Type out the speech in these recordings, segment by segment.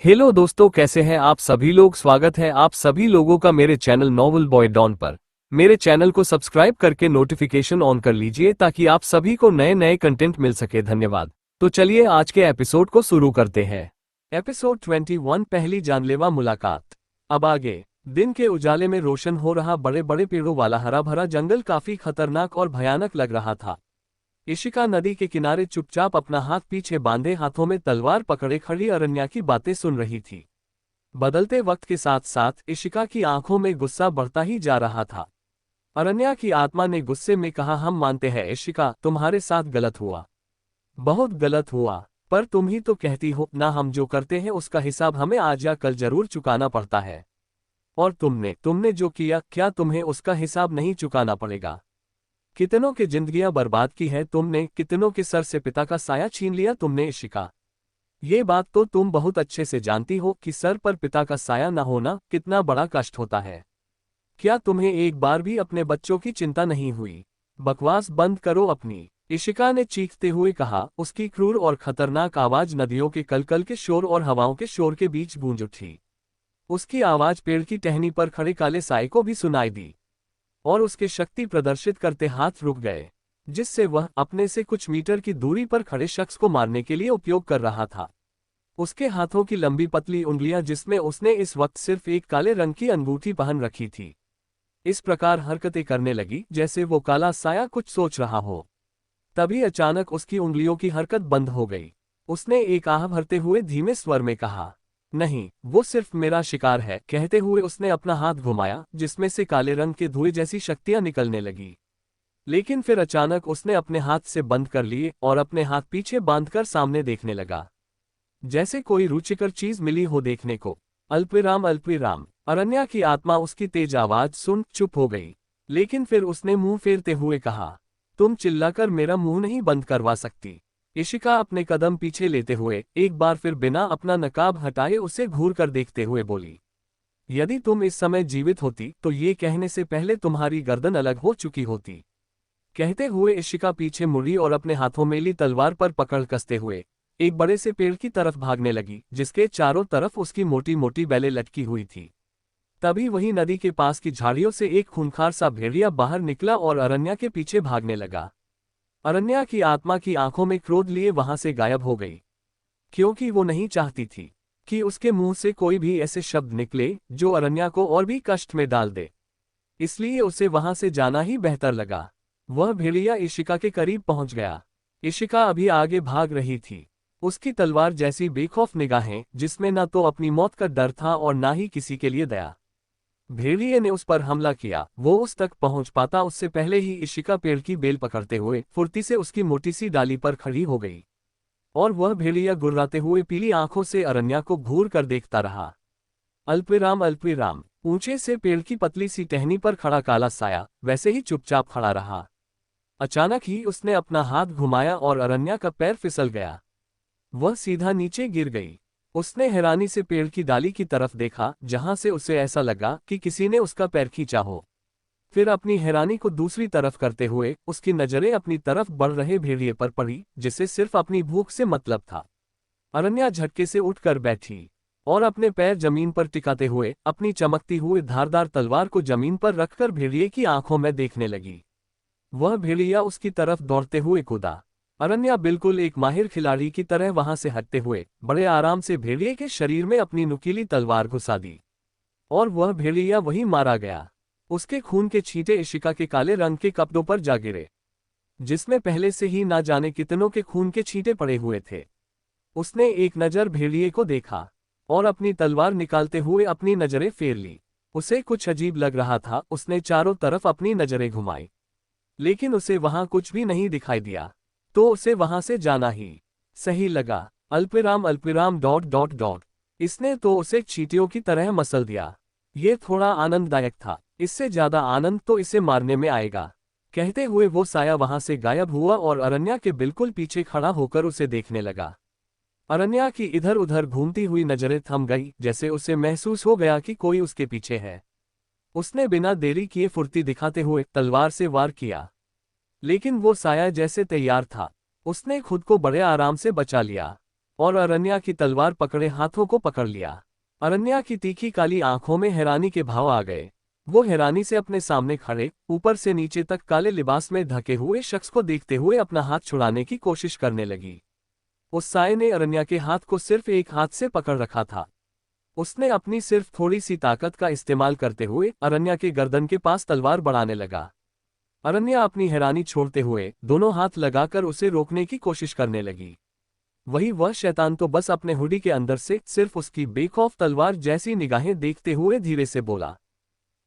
Hello दोस्तों, कैसे हैं आप सभी लोग। स्वागत है आप सभी लोगों का मेरे चैनल नॉवल बॉय डॉन पर। मेरे चैनल को सब्सक्राइब करके नोटिफिकेशन ऑन कर लीजिए ताकि आप सभी को नए नए कंटेंट मिल सके। धन्यवाद। तो चलिए आज के एपिसोड को शुरू करते हैं। एपिसोड 21, पहली जानलेवा मुलाकात। अब आगे। दिन के उजाले में रोशन हो रहा बड़े बड़े पेड़ों वाला हरा भरा जंगल काफी खतरनाक और भयानक लग रहा था। इशिका नदी के किनारे चुपचाप अपना हाथ पीछे बांधे हाथों में तलवार पकड़े खड़ी अरण्या की बातें सुन रही थी। बदलते वक्त के साथ साथ इशिका की आंखों में गुस्सा बढ़ता ही जा रहा था। अरण्या की आत्मा ने गुस्से में कहा, हम मानते हैं इशिका, तुम्हारे साथ गलत हुआ, बहुत गलत हुआ। पर तुम ही तो कहती हो ना, हम जो करते हैं उसका हिसाब हमें आज या कल जरूर चुकाना पड़ता है। और तुमने जो किया, क्या तुम्हें उसका हिसाब नहीं चुकाना पड़ेगा? कितनों की जिंदगियां बर्बाद की है तुमने, कितनों के सर से पिता का साया छीन लिया तुमने इशिका। ये बात तो तुम बहुत अच्छे से जानती हो कि सर पर पिता का साया न होना कितना बड़ा कष्ट होता है। क्या तुम्हें एक बार भी अपने बच्चों की चिंता नहीं हुई? बकवास बंद करो अपनी, इशिका ने चीखते हुए कहा। उसकी क्रूर और खतरनाक आवाज नदियों के कलकल के शोर और हवाओं के शोर के बीच गूंज उठी। उसकी आवाज पेड़ की टहनी पर खड़े काले साए को भी सुनाई दी और उसके शक्ति प्रदर्शित करते हाथ रुक गए, जिससे वह अपने से कुछ मीटर की दूरी पर खड़े शख्स को मारने के लिए उपयोग कर रहा था। उसके हाथों की लंबी पतली उंगलियां, जिसमें उसने इस वक्त सिर्फ एक काले रंग की अंगूठी पहन रखी थी, इस प्रकार हरकतें करने लगी जैसे वो काला साया कुछ सोच रहा हो। तभी अचानक उसकी उंगलियों की हरकत बंद हो गई। उसने एक आह भरते हुए धीमे स्वर में कहा, नहीं, वो सिर्फ मेरा शिकार है। कहते हुए उसने अपना हाथ घुमाया, जिसमें से काले रंग के धुएं जैसी शक्तियां निकलने लगी। लेकिन फिर अचानक उसने अपने हाथ से बंद कर लिए और अपने हाथ पीछे बांधकर सामने देखने लगा, जैसे कोई रुचिकर चीज मिली हो देखने को। अल्पविराम अल्पविराम। अरण्या की आत्मा उसकी तेज आवाज सुन चुप हो गई, लेकिन फिर उसने मुंह फेरते हुए कहा, तुम चिल्लाकर मेरा मुंह नहीं बंद करवा सकती। इशिका अपने कदम पीछे लेते हुए एक बार फिर बिना अपना नकाब हटाए उसे घूर कर देखते हुए बोली, यदि तुम इस समय जीवित होती तो ये कहने से पहले तुम्हारी गर्दन अलग हो चुकी होती। कहते हुए इशिका पीछे मुड़ी और अपने हाथों में ली तलवार पर पकड़ कसते हुए एक बड़े से पेड़ की तरफ भागने लगी, जिसके चारों तरफ उसकी मोटी मोटी बेलें लटकी हुई थी। तभी वही नदी के पास की झाड़ियों से एक खूंखार सा भेड़िया बाहर निकला और अरण्या के पीछे भागने लगा। अरण्या की आत्मा की आंखों में क्रोध लिए वहां से गायब हो गई, क्योंकि वो नहीं चाहती थी कि उसके मुंह से कोई भी ऐसे शब्द निकले जो अरण्या को और भी कष्ट में डाल दे। इसलिए उसे वहां से जाना ही बेहतर लगा। वह भेड़िया इशिका के करीब पहुंच गया। इशिका अभी आगे भाग रही थी, उसकी तलवार जैसी बेखौफ निगाहें, जिसमें न तो अपनी मौत का डर था और न ही किसी के लिए दया। भेड़िए ने उस पर हमला किया। वो उस तक पहुंच पाता उससे पहले ही इशिका पेड़ की बेल पकड़ते हुए फुर्ती से उसकी मोटी सी डाली पर खड़ी हो गई, और वह भेड़िया गुर्राते हुए पीली आंखों से अरण्या को घूर कर देखता रहा। अल्पविराम अल्पविराम। ऊंचे से पेड़ की पतली सी टहनी पर खड़ा काला साया वैसे ही चुपचाप खड़ा रहा। अचानक ही उसने अपना हाथ घुमाया और अरण्या का पैर फिसल गया। वह सीधा नीचे गिर गई। उसने हैरानी से पेड़ की डाली की तरफ देखा, जहां से उसे ऐसा लगा कि किसी ने उसका पैर खींचा हो। फिर अपनी हैरानी को दूसरी तरफ करते हुए उसकी नजरें अपनी तरफ बढ़ रहे भेड़िए पर पड़ी, जिसे सिर्फ अपनी भूख से मतलब था। अरण्या झटके से उठकर बैठी और अपने पैर जमीन पर टिकाते हुए अपनी चमकती हुई धारदार तलवार को जमीन पर रखकर भेड़िए की आंखों में देखने लगी। वह भेड़िया उसकी तरफ दौड़ते हुए कूदा। अरण्या बिल्कुल एक माहिर खिलाड़ी की तरह वहां से हटते हुए बड़े आराम से भेड़िए के शरीर में अपनी नुकीली तलवार घुसा दी, और वह भेड़िया वहीं मारा गया। उसके खून के छींटे इशिका के काले रंग के कपड़ों पर जा गिरे, जिसमें पहले से ही ना जाने कितनों के खून के छींटे पड़े हुए थे। उसने एक नजर भेड़िए को देखा और अपनी तलवार निकालते हुए अपनी नजरें फेर ली। उसे कुछ अजीब लग रहा था। उसने चारों तरफ अपनी नजरें घुमाई, लेकिन उसे वहां कुछ भी नहीं दिखाई दिया। तो उसे वहां से जाना ही सही लगा। अल्पविराम अल्पविराम डॉट डॉट डॉट। इसने तो उसे चींटियों की तरह मसल दिया। ये थोड़ा आनंददायक था, इससे ज्यादा आनंद तो इसे मारने में आएगा। कहते हुए वो साया वहां से गायब हुआ और अरण्या के बिल्कुल पीछे खड़ा होकर उसे देखने लगा। अरण्या की इधर उधर घूमती हुई नजरें थम गई, जैसे उसे महसूस हो गया कि कोई उसके पीछे है। उसने बिना देरी किए फुर्ती दिखाते हुए तलवार से वार किया, लेकिन वो साया जैसे तैयार था। उसने खुद को बड़े आराम से बचा लिया और अरण्या की तलवार पकड़े हाथों को पकड़ लिया। अरण्या की तीखी काली आंखों में हैरानी के भाव आ गए। वो हैरानी से अपने सामने खड़े ऊपर से नीचे तक काले लिबास में ढके हुए शख्स को देखते हुए अपना हाथ छुड़ाने की कोशिश करने लगी। उस साये ने अरण्या के हाथ को सिर्फ एक हाथ से पकड़ रखा था। उसने अपनी सिर्फ थोड़ी सी ताकत का इस्तेमाल करते हुए अरण्या के गर्दन के पास तलवार बढ़ाने लगा। अरण्या अपनी हैरानी छोड़ते हुए दोनों हाथ लगाकर उसे रोकने की कोशिश करने लगी। वही वह शैतान तो बस अपने हुडी के अंदर से सिर्फ उसकी बेखौफ तलवार जैसी निगाहें देखते हुए धीरे से बोला,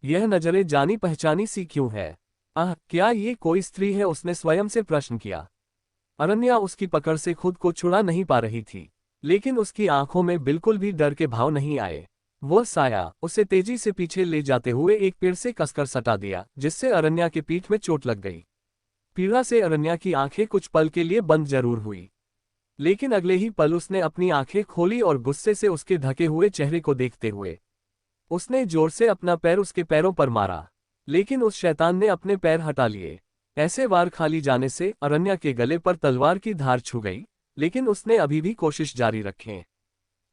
यह नजरें जानी पहचानी सी क्यों है? क्या ये कोई स्त्री है? उसने स्वयं से प्रश्न किया। अरण्या उसकी पकड़ से खुद को छुड़ा नहीं पा रही थी, लेकिन उसकी आंखों में बिल्कुल भी डर के भाव नहीं आए। वह साया उसे तेजी से पीछे ले जाते हुए एक पेड़ से कसकर सटा दिया, जिससे अरण्या की पीठ में चोट लग गई। पीड़ा से अरण्या की आंखें कुछ पल के लिए बंद जरूर हुई, लेकिन अगले ही पल उसने अपनी आंखें खोली और गुस्से से उसके ढके हुए चेहरे को देखते हुए उसने जोर से अपना पैर उसके पैरों पर मारा, लेकिन उस शैतान ने अपने पैर हटा लिए। ऐसे वार खाली जाने से अरण्या के गले पर तलवार की धार छू गई, लेकिन उसने अभी भी कोशिश जारी रखी।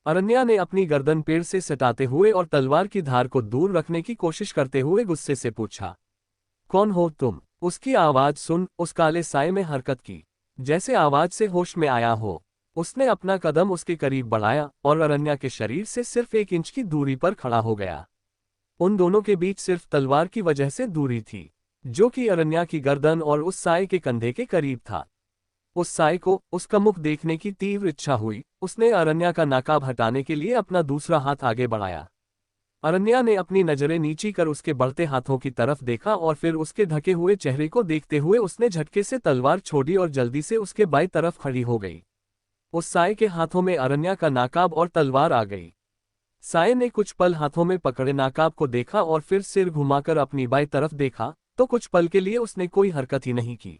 अरण्या ने अपनी गर्दन पेड़ से सटाते हुए और तलवार की धार को दूर रखने की कोशिश करते हुए गुस्से से पूछा, कौन हो तुम? उसकी आवाज सुन उस काले साये में हरकत की, जैसे आवाज से होश में आया हो। उसने अपना कदम उसके करीब बढ़ाया और अरण्या के शरीर से सिर्फ 1 इंच की दूरी पर खड़ा हो गया। उन दोनों के बीच सिर्फ तलवार की वजह से दूरी थी, जो कि अरण्या की गर्दन और उस साये के कंधे के करीब था। उस साये को उसका मुख देखने की तीव्र इच्छा हुई। उसने अरण्या का नकाब हटाने के लिए अपना दूसरा हाथ आगे बढ़ाया। अरण्या ने अपनी नजरें नीची कर उसके बढ़ते हाथों की तरफ देखा और फिर उसके ढके हुए चेहरे को देखते हुए उसने झटके से तलवार छोड़ी और जल्दी से उसके बाईं तरफ खड़ी हो गई। उस साये के हाथों में अरण्या का नकाब और तलवार आ गई। साये ने कुछ पल हाथों में पकड़े नकाब को देखा और फिर सिर घुमाकर अपनी बाईं तरफ देखा, तो कुछ पल के लिए उसने कोई हरकत ही नहीं की।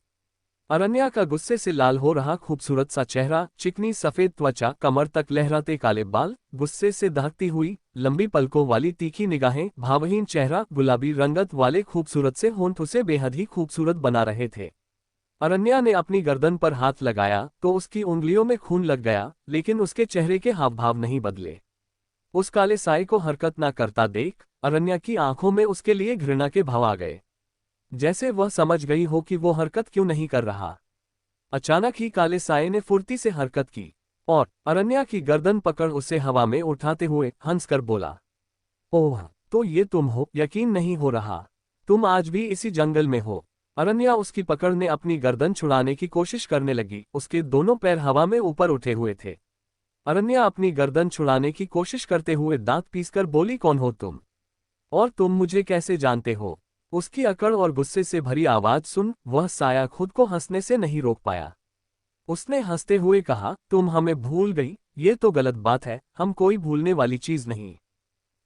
अरण्या का गुस्से से लाल हो रहा खूबसूरत सा चेहरा, चिकनी सफेद त्वचा, कमर तक लहराते काले बाल, गुस्से से दहकती हुई लंबी पलकों वाली तीखी निगाहें, भावहीन चेहरा, गुलाबी रंगत वाले खूबसूरत से होंठ उसे बेहद ही खूबसूरत बना रहे थे। अरण्या ने अपनी गर्दन पर हाथ लगाया तो उसकी उंगलियों में खून लग गया, लेकिन उसके चेहरे के हाव भाव नहीं बदले। उस काले साये को हरकत न करता देख अरण्या की आंखों में उसके लिए घृणा के भाव आ गए, जैसे वह समझ गई हो कि वो हरकत क्यों नहीं कर रहा। अचानक ही काले साये ने फुर्ती से हरकत की और अरण्या की गर्दन पकड़ उसे हवा में उठाते हुए हंसकर बोला, ओह, तो ये तुम हो? यकीन नहीं हो रहा, तुम आज भी इसी जंगल में हो। अरण्या उसकी पकड़ ने अपनी गर्दन छुड़ाने की कोशिश करने लगी। उसके दोनों पैर हवा में ऊपर उठे हुए थे। अरण्या अपनी गर्दन छुड़ाने की कोशिश करते हुए दांत पीसकर बोली, कौन हो तुम? और तुम मुझे कैसे जानते हो? उसकी अकड़ और गुस्से से भरी आवाज सुन वह साया खुद को हंसने से नहीं रोक पाया। उसने हंसते हुए कहा, तुम हमें भूल गई? ये तो गलत बात है, हम कोई भूलने वाली चीज नहीं।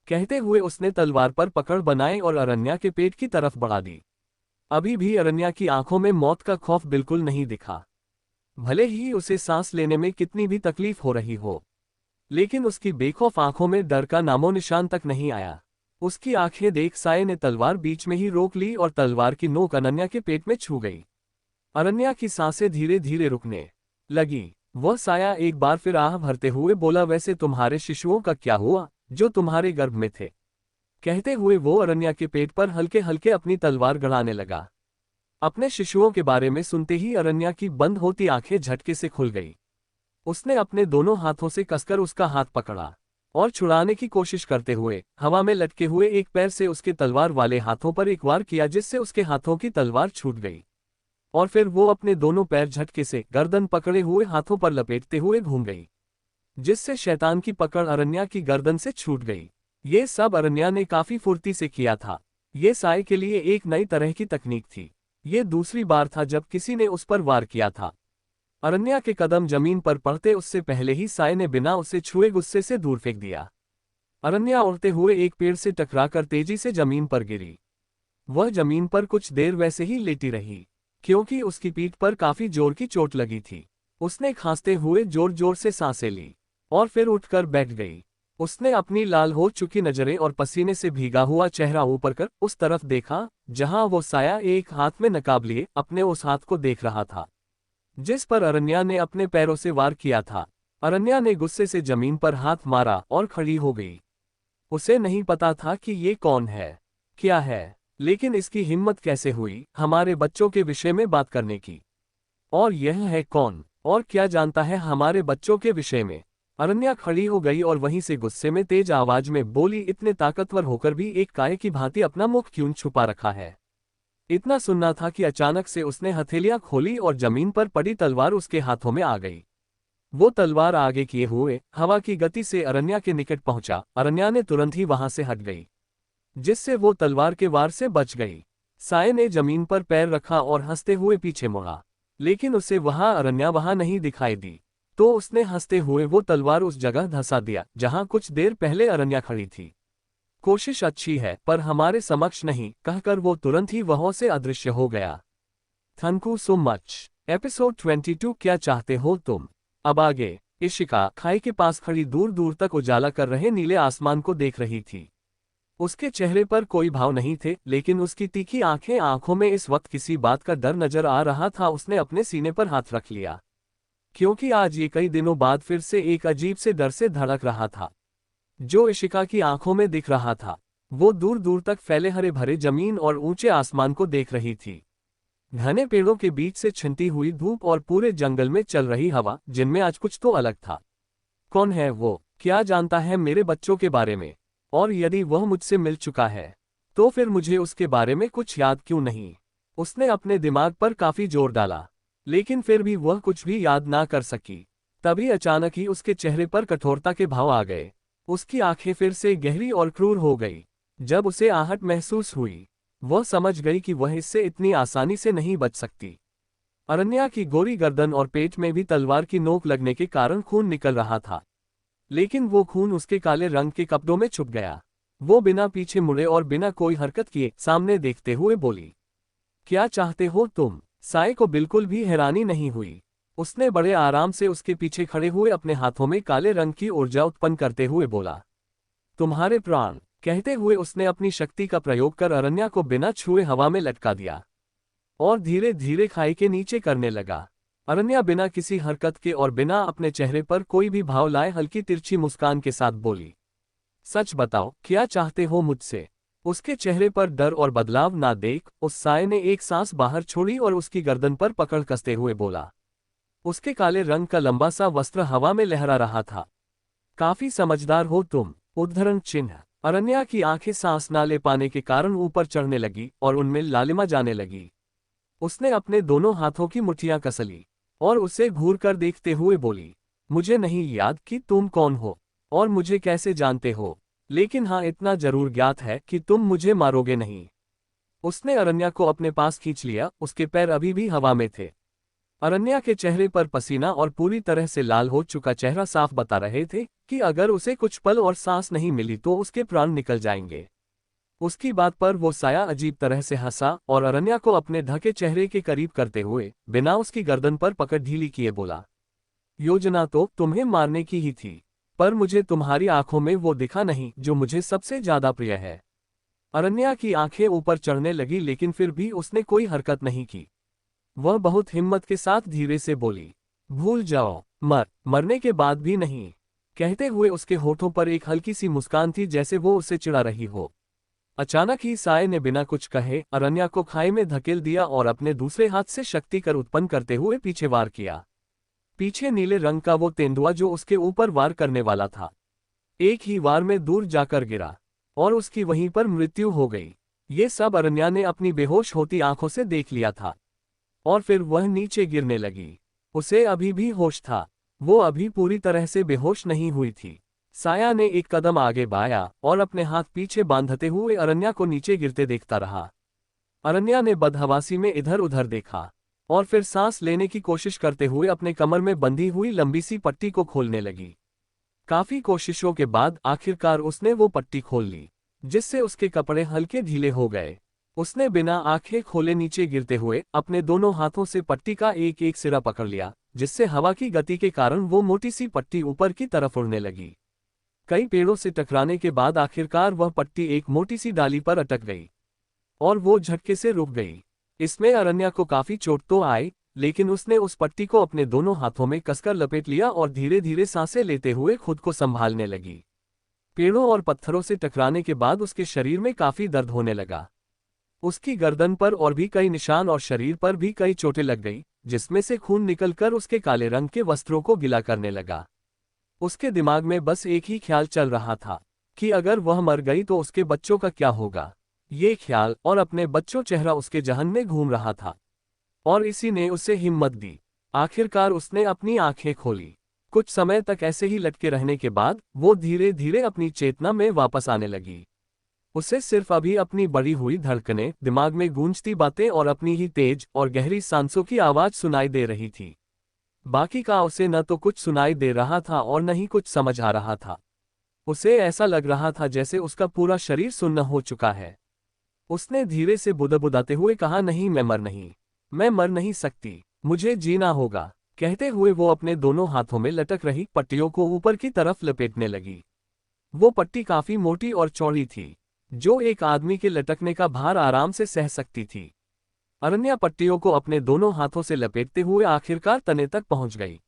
कहते हुए उसने तलवार पर पकड़ बनाई और अरण्या के पेट की तरफ बढ़ा दी। अभी भी अरण्या की आंखों में मौत का खौफ बिल्कुल नहीं दिखा। भले ही उसे सांस लेने में कितनी भी तकलीफ हो रही हो, लेकिन उसकी बेखौफ आंखों में डर का नामो निशान तक नहीं आया। उसकी आंखें देख साये ने तलवार बीच में ही रोक ली और तलवार की नोक अरण्या के पेट में छू गई। अरण्या की सांसें धीरे धीरे रुकने लगी। वह साया एक बार फिर आह भरते हुए बोला, वैसे तुम्हारे शिशुओं का क्या हुआ जो तुम्हारे गर्भ में थे? कहते हुए वो अरण्या के पेट पर हल्के हल्के अपनी तलवार गड़ाने लगा। अपने शिशुओं के बारे में सुनते ही अरण्या की बंद होती आंखें झटके से खुल गई। उसने अपने दोनों हाथों से कसकर उसका हाथ पकड़ा और छुड़ाने की कोशिश करते हुए हवा में लटके हुए एक पैर से उसके तलवार वाले हाथों पर एक वार किया, जिससे उसके हाथों की तलवार छूट गई। और फिर वो अपने दोनों पैर झटके से गर्दन पकड़े हुए हाथों पर लपेटते हुए घूम गई, जिससे शैतान की पकड़ अरण्या की गर्दन से छूट गई। ये सब अरण्या ने काफी फुर्ती से किया था। ये साये के लिए एक नई तरह की तकनीक थी। ये दूसरी बार था जब किसी ने उस पर वार किया था। अरण्या के कदम जमीन पर पड़ते उससे पहले ही साये ने बिना उसे छुए गुस्से से दूर फेंक दिया। अरण्या उड़ते हुए एक पेड़ से टकराकर तेजी से जमीन पर गिरी। वह जमीन पर कुछ देर वैसे ही लेटी रही, क्योंकि उसकी पीठ पर काफी जोर की चोट लगी थी। उसने खांसते हुए जोर जोर से सांसें ली और फिर उठकर बैठ गई। उसने अपनी लाल हो चुकी नजरें और पसीने से भीगा हुआ चेहरा ऊपर कर उस तरफ देखा जहां वो साया एक हाथ में नकाब लिए अपने उस हाथ को देख रहा था, जिस पर अरण्या ने अपने पैरों से वार किया था। अरण्या ने गुस्से से जमीन पर हाथ मारा और खड़ी हो गई। उसे नहीं पता था कि ये कौन है, क्या है, लेकिन इसकी हिम्मत कैसे हुई हमारे बच्चों के विषय में बात करने की। और यह है कौन, और क्या जानता है हमारे बच्चों के विषय में। अरण्या खड़ी हो गई और वहीं से गुस्से में तेज आवाज में बोली, इतने ताकतवर होकर भी एक काय की भांति अपना मुख क्यों छुपा रखा है। इतना सुनना था कि अचानक से उसने हथेलियां खोली और जमीन पर पड़ी तलवार उसके हाथों में आ गई। वो तलवार आगे किए हुए हवा की गति से अरण्या के निकट पहुंचा। अरण्या ने तुरंत ही वहां से हट गई, जिससे वो तलवार के वार से बच गई। साय ने जमीन पर पैर रखा और हंसते हुए पीछे मुड़ा, लेकिन उसे अरण्या वहां नहीं दिखाई दी। तो उसने हंसते हुए वो तलवार उस जगह धंसा दिया जहां कुछ देर पहले अरण्या खड़ी थी। कोशिश अच्छी है पर हमारे समक्ष नहीं, कहकर वो तुरंत ही वहां से अदृश्य हो गया। Thank you so much. Episode 22। क्या चाहते हो तुम। अब आगे। इशिका खाई के पास खड़ी दूर दूर तक उजाला कर रहे नीले आसमान को देख रही थी। उसके चेहरे पर कोई भाव नहीं थे, लेकिन उसकी तीखी आंखों में इस वक्त किसी बात का डर नजर आ रहा था। उसने अपने सीने पर हाथ रख लिया, क्योंकि आज ये कई दिनों बाद फिर से एक अजीब से डर से धड़क रहा था, जो इशिका की आंखों में दिख रहा था। वो दूर दूर तक फैले हरे भरे जमीन और ऊंचे आसमान को देख रही थी। घने पेड़ों के बीच से छिनती हुई धूप और पूरे जंगल में चल रही हवा, जिनमें आज कुछ तो अलग था। कौन है वो, क्या जानता है मेरे बच्चों के बारे में, और यदि वह मुझसे मिल चुका है तो फिर मुझे उसके बारे में कुछ याद क्यों नहीं। उसने अपने दिमाग पर काफी जोर डाला, लेकिन फिर भी वह कुछ भी याद ना कर सकी। तभी अचानक ही उसके चेहरे पर कठोरता के भाव आ गए। उसकी आंखें फिर से गहरी और क्रूर हो गई। जब उसे आहट महसूस हुई, वह समझ गई कि वह इससे इतनी आसानी से नहीं बच सकती। अरण्या की गोरी गर्दन और पेट में भी तलवार की नोक लगने के कारण खून निकल रहा था, लेकिन वो खून उसके काले रंग के कपड़ों में छुप गया। वो बिना पीछे मुड़े और बिना कोई हरकत किए सामने देखते हुए बोली, क्या चाहते हो तुम। साय को बिल्कुल भी हैरानी नहीं हुई। उसने बड़े आराम से उसके पीछे खड़े हुए अपने हाथों में काले रंग की ऊर्जा उत्पन्न करते हुए बोला, तुम्हारे प्राण। कहते हुए उसने अपनी शक्ति का प्रयोग कर अरण्या को बिना छुए हवा में लटका दिया और धीरे धीरे खाई के नीचे करने लगा। अरण्या बिना किसी हरकत के और बिना अपने चेहरे पर कोई भी भाव लाए हल्की तिरछी मुस्कान के साथ बोली, सच बताओ क्या चाहते हो मुझसे। उसके चेहरे पर डर और बदलाव ना देख उस साय ने एक सांस बाहर छोड़ी और उसकी गर्दन पर पकड़ कसते हुए बोला। उसके काले रंग का लंबा सा वस्त्र हवा में लहरा रहा था। काफी समझदार हो तुम। उद्धरण चिन्ह। अरण्या की आंखें सांस ना ले पाने के कारण ऊपर चढ़ने लगी और उनमें लालिमा जाने लगी। उसने अपने दोनों हाथों की मुट्ठियां कस ली और उसे घूर कर देखते हुए बोली, मुझे नहीं याद कि तुम कौन हो और मुझे कैसे जानते हो, लेकिन हाँ इतना जरूर ज्ञात है कि तुम मुझे मारोगे नहीं। उसने अरण्या को अपने पास खींच लिया। उसके पैर अभी भी हवा में थे। अरण्या के चेहरे पर पसीना और पूरी तरह से लाल हो चुका चेहरा साफ बता रहे थे कि अगर उसे कुछ पल और सांस नहीं मिली तो उसके प्राण निकल जाएंगे। उसकी बात पर वो साया अजीब तरह से हंसा और अरण्या को अपने ढके चेहरे के करीब करते हुए बिना उसकी गर्दन पर पकड़ ढीली किए बोला, योजना तो तुम्हें मारने की ही थी, पर मुझे तुम्हारी आंखों में वो दिखा नहीं जो मुझे सबसे ज्यादा प्रिय है। अरण्या की आंखें ऊपर चढ़ने लगी, लेकिन फिर भी उसने कोई हरकत नहीं की। वह बहुत हिम्मत के साथ धीरे से बोली, भूल जाओ, मरने के बाद भी नहीं। कहते हुए उसके होठों पर एक हल्की सी मुस्कान थी, जैसे वो उसे चिढ़ा रही हो। अचानक ही साय ने बिना कुछ कहे अरण्या को खाई में धकेल दिया और अपने दूसरे हाथ से शक्ति कर उत्पन्न करते हुए पीछे वार किया। पीछे नीले रंग का वो तेंदुआ जो उसके ऊपर वार करने वाला था, एक ही वार में दूर जाकर गिरा और उसकी वहीं पर मृत्यु हो गई। ये सब अरण्या ने अपनी बेहोश होती आंखों से देख लिया था और फिर वह नीचे गिरने लगी। उसे अभी भी होश था, वो अभी पूरी तरह से बेहोश नहीं हुई थी। साया ने एक कदम आगे बढ़ाया और अपने हाथ पीछे बांधते हुए अरण्या को नीचे गिरते देखता रहा। अरण्या ने बदहवासी में इधर उधर देखा और फिर सांस लेने की कोशिश करते हुए अपने कमर में बंधी हुई लंबी सी पट्टी को खोलने लगी। काफी कोशिशों के बाद आखिरकार उसने वो पट्टी खोल ली, जिससे उसके कपड़े हल्के ढीले हो गए। उसने बिना आंखें खोले नीचे गिरते हुए अपने दोनों हाथों से पट्टी का एक एक सिरा पकड़ लिया, जिससे हवा की गति के कारण वो मोटी सी पट्टी ऊपर की तरफ उड़ने लगी। कई पेड़ों से टकराने के बाद आखिरकार वह पट्टी एक मोटी सी डाली पर अटक गई और वो झटके से रुक गई। इसमें अरण्या को काफी चोट तो आई, लेकिन उसने उस पट्टी को अपने दोनों हाथों में कसकर लपेट लिया और धीरे धीरे सांसें लेते हुए खुद को संभालने लगी। पेड़ों और पत्थरों से टकराने के बाद उसके शरीर में काफी दर्द होने लगा। उसकी गर्दन पर और भी कई निशान और शरीर पर भी कई चोटें लग गई, जिसमें से खून निकलकर उसके काले रंग के वस्त्रों को गीला करने लगा। उसके दिमाग में बस एक ही ख्याल चल रहा था कि अगर वह मर गई तो उसके बच्चों का क्या होगा। ये ख्याल और अपने बच्चों चेहरा उसके जहन में घूम रहा था और इसी ने उसे हिम्मत दी। आखिरकार उसने अपनी आंखें खोली। कुछ समय तक ऐसे ही लटके रहने के बाद वो धीरे धीरे अपनी चेतना में वापस आने लगी। उसे सिर्फ अभी अपनी बढ़ी हुई धड़कनें, दिमाग में गूंजती बातें और अपनी ही तेज और गहरी सांसों की आवाज सुनाई दे रही थी। बाकी का उसे न तो कुछ सुनाई दे रहा था और न ही कुछ समझ आ रहा था। उसे ऐसा लग रहा था जैसे उसका पूरा शरीर सुन्न हो चुका है। उसने धीरे से बुदबुदाते हुए कहा, नहीं, मैं मर नहीं सकती, मुझे जीना होगा। कहते हुए वो अपने दोनों हाथों में लटक रही पट्टियों को ऊपर की तरफ लपेटने लगी। वो पट्टी काफी मोटी और चौड़ी थी, जो एक आदमी के लटकने का भार आराम से सह सकती थी। अरण्या पट्टियों को अपने दोनों हाथों से लपेटते हुए आखिरकार तने तक पहुंच गई।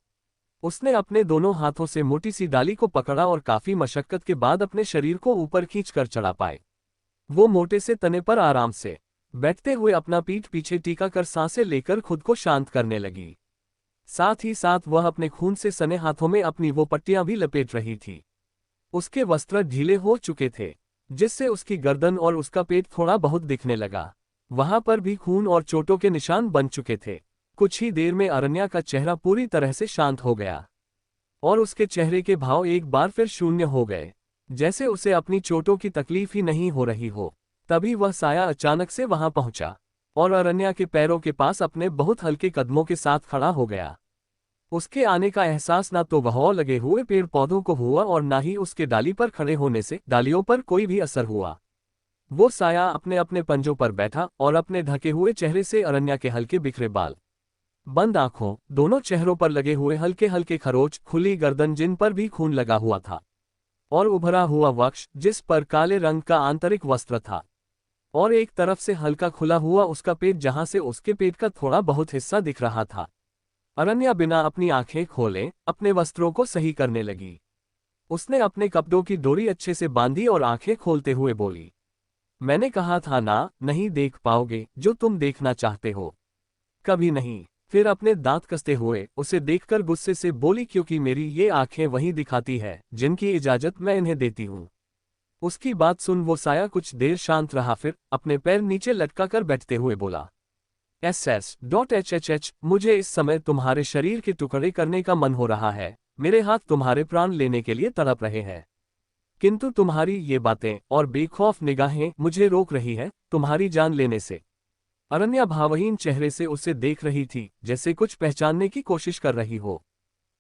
उसने अपने दोनों हाथों से मोटी सी डाली को पकड़ा और काफी मशक्कत के बाद अपने शरीर को ऊपर खींचकर चढ़ा पाए। वो मोटे से तने पर आराम से बैठते हुए अपना पीठ पीछे टीका कर सांसें लेकर खुद को शांत करने लगी। साथ ही साथ वह अपने खून से सने हाथों में अपनी वो पट्टियां भी लपेट रही थी। उसके वस्त्र ढीले हो चुके थे, जिससे उसकी गर्दन और उसका पेट थोड़ा बहुत दिखने लगा। वहां पर भी खून और चोटों के निशान बन चुके थे। कुछ ही देर में अरण्या का चेहरा पूरी तरह से शांत हो गया और उसके चेहरे के भाव एक बार फिर शून्य हो गए, जैसे उसे अपनी चोटों की तकलीफ ही नहीं हो रही हो। तभी वह साया अचानक से वहां पहुंचा और अरण्या के पैरों के पास अपने बहुत हल्के कदमों के साथ खड़ा हो गया। उसके आने का एहसास ना तो वह लगे हुए पेड़ पौधों को हुआ और ना ही उसके डाली पर खड़े होने से डालियों पर कोई भी असर हुआ। वो साया अपने अपने पंजों पर बैठा और अपने ढके हुए चेहरे से अरण्या के हल्के बिखरे बाल, बंद आंखों, दोनों चेहरों पर लगे हुए हल्के हल्के खरोच, खुली गर्दन जिन पर भी खून लगा हुआ था, और उभरा हुआ वक्ष जिस पर काले रंग का आंतरिक वस्त्र था, और एक तरफ से हल्का खुला हुआ उसका पेट जहां से उसके पेट का थोड़ा बहुत हिस्सा दिख रहा था। अरण्या बिना अपनी आंखें खोले अपने वस्त्रों को सही करने लगी। उसने अपने कपड़ों की डोरी अच्छे से बांधी और आंखें खोलते हुए बोली, मैंने कहा था ना, नहीं देख पाओगे जो तुम देखना चाहते हो, कभी नहीं। फिर अपने दांत कसते हुए उसे देखकर गुस्से से बोली, क्योंकि मेरी ये आंखें वही दिखाती है जिनकी इजाजत मैं इन्हें देती हूँ। उसकी बात सुन वो साया कुछ देर शांत रहा, फिर अपने पैर नीचे लटका कर बैठते हुए बोला, SS.HHH, मुझे इस समय तुम्हारे शरीर के टुकड़े करने का मन हो रहा है। मेरे हाथ तुम्हारे प्राण लेने के लिए तड़प रहे हैं, किंतु तुम्हारी ये बातें और बेखौफ निगाहें मुझे रोक रही है तुम्हारी जान लेने से। अरण्या भावहीन चेहरे से उसे देख रही थी, जैसे कुछ पहचानने की कोशिश कर रही हो।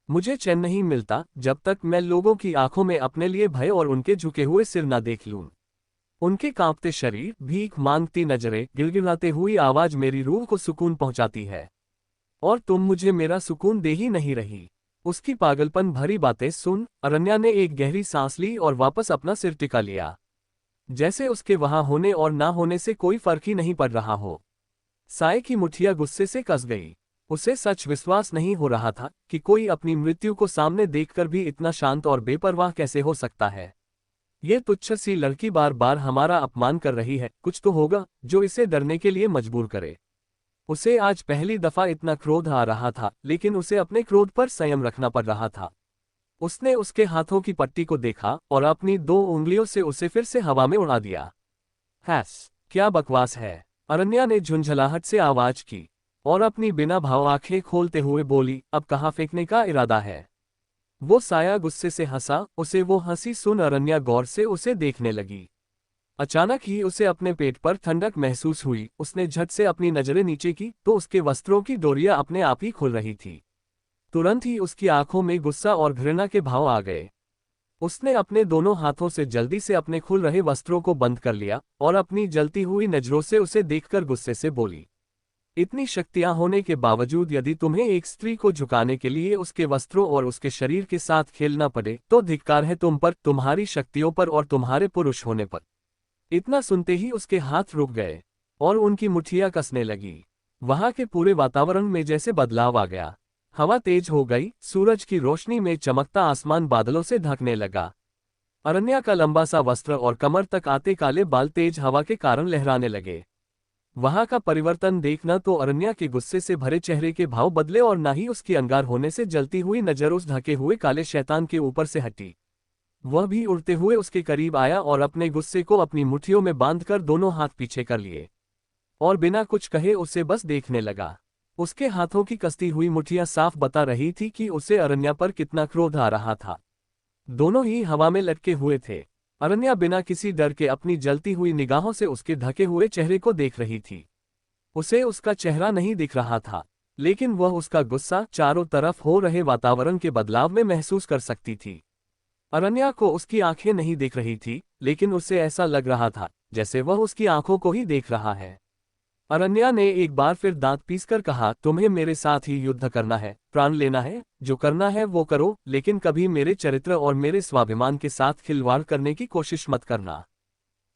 मुझे चैन नहीं मिलता जब तक मैं लोगों की आंखों में अपने लिए भय और उनके झुके हुए सिर न देख लूं। उनके कांपते शरीर, भीख मांगती नजरें, गिड़गिड़ाते हुई आवाज मेरी रूह को सुकून पहुंचाती है, और तुम मुझे मेरा सुकून दे ही नहीं रही। उसकी पागलपन भरी बातें सुन अरण्या ने एक गहरी सांस ली और वापस अपना सिर टिका लिया, जैसे उसके वहां होने और ना होने से कोई फर्क ही नहीं पड़ रहा हो। साये की मुठ्ठियां गुस्से से कस गई। उसे सच विश्वास नहीं हो रहा था कि कोई अपनी मृत्यु को सामने देखकर भी इतना शांत और बेपरवाह कैसे हो सकता है। ये तुच्छ सी लड़की बार बार हमारा अपमान कर रही है, कुछ तो होगा जो इसे डरने के लिए मजबूर करे। उसे आज पहली दफा इतना क्रोध आ रहा था, लेकिन उसे अपने क्रोध पर संयम रखना पड़ रहा था। उसने उसके हाथों की पट्टी को देखा और अपनी 2 उंगलियों से उसे फिर से हवा में उड़ा दिया। हैस, क्या बकवास है, अरण्या ने झुंझलाहट से आवाज की और अपनी बिना भाव आंखें खोलते हुए बोली, अब कहाँ फेंकने का इरादा है। वो साया गुस्से से हंसा। उसे वो हंसी सुन अरण्या गौर से उसे देखने लगी। अचानक ही उसे अपने पेट पर ठंडक महसूस हुई। उसने झट से अपनी नजरें नीचे की तो उसके वस्त्रों की डोरियां अपने आप ही खुल रही थी। तुरंत ही उसकी आंखों में गुस्सा और घृणा के भाव आ गए। उसने अपने दोनों हाथों से जल्दी से अपने खुल रहे वस्त्रों को बंद कर लिया और अपनी जलती हुई नजरों से उसे देखकर गुस्से से बोली, इतनी शक्तियां होने के बावजूद यदि तुम्हें एक स्त्री को झुकाने के लिए उसके वस्त्रों और उसके शरीर के साथ खेलना पड़े तो धिक्कार है तुम पर, तुम्हारी शक्तियों पर और तुम्हारे पुरुष होने पर। इतना सुनते ही उसके हाथ रुक गए और उनकी मुठ्ठियां कसने लगी। वहां के पूरे वातावरण में जैसे बदलाव आ गया। हवा तेज हो गई, सूरज की रोशनी में चमकता आसमान बादलों से ढकने लगा। अरण्या का लंबा सा वस्त्र और कमर तक आते काले बाल तेज हवा के कारण लहराने लगे। वहां का परिवर्तन देखना तो अरण्या के गुस्से से भरे चेहरे के भाव बदले और ना ही उसकी अंगार होने से जलती हुई नजर उस ढके हुए काले शैतान के ऊपर से हटी। वह भी उड़ते हुए उसके करीब आया और अपने गुस्से को अपनी मुट्ठियों में बांधकर दोनों हाथ पीछे कर लिए और बिना कुछ कहे उसे बस देखने लगा। उसके हाथों की कसती हुई मुट्ठियां साफ बता रही थी कि उसे अरण्या पर कितना क्रोध आ रहा था। दोनों ही हवा में लटके हुए थे। अरण्या बिना किसी डर के अपनी जलती हुई निगाहों से उसके ढके हुए चेहरे को देख रही थी। उसे उसका चेहरा नहीं दिख रहा था, लेकिन वह उसका गुस्सा चारों तरफ हो रहे वातावरण के बदलाव में महसूस कर सकती थी। अरण्या को उसकी आंखें नहीं दिख रही थी, लेकिन उसे ऐसा लग रहा था जैसे वह उसकी आंखों को ही देख रहा है। अरण्या ने एक बार फिर दांत पीसकर कहा, तुम्हें मेरे साथ ही युद्ध करना है, प्राण लेना है, जो करना है वो करो, लेकिन कभी मेरे चरित्र और मेरे स्वाभिमान के साथ खिलवाड़ करने की कोशिश मत करना।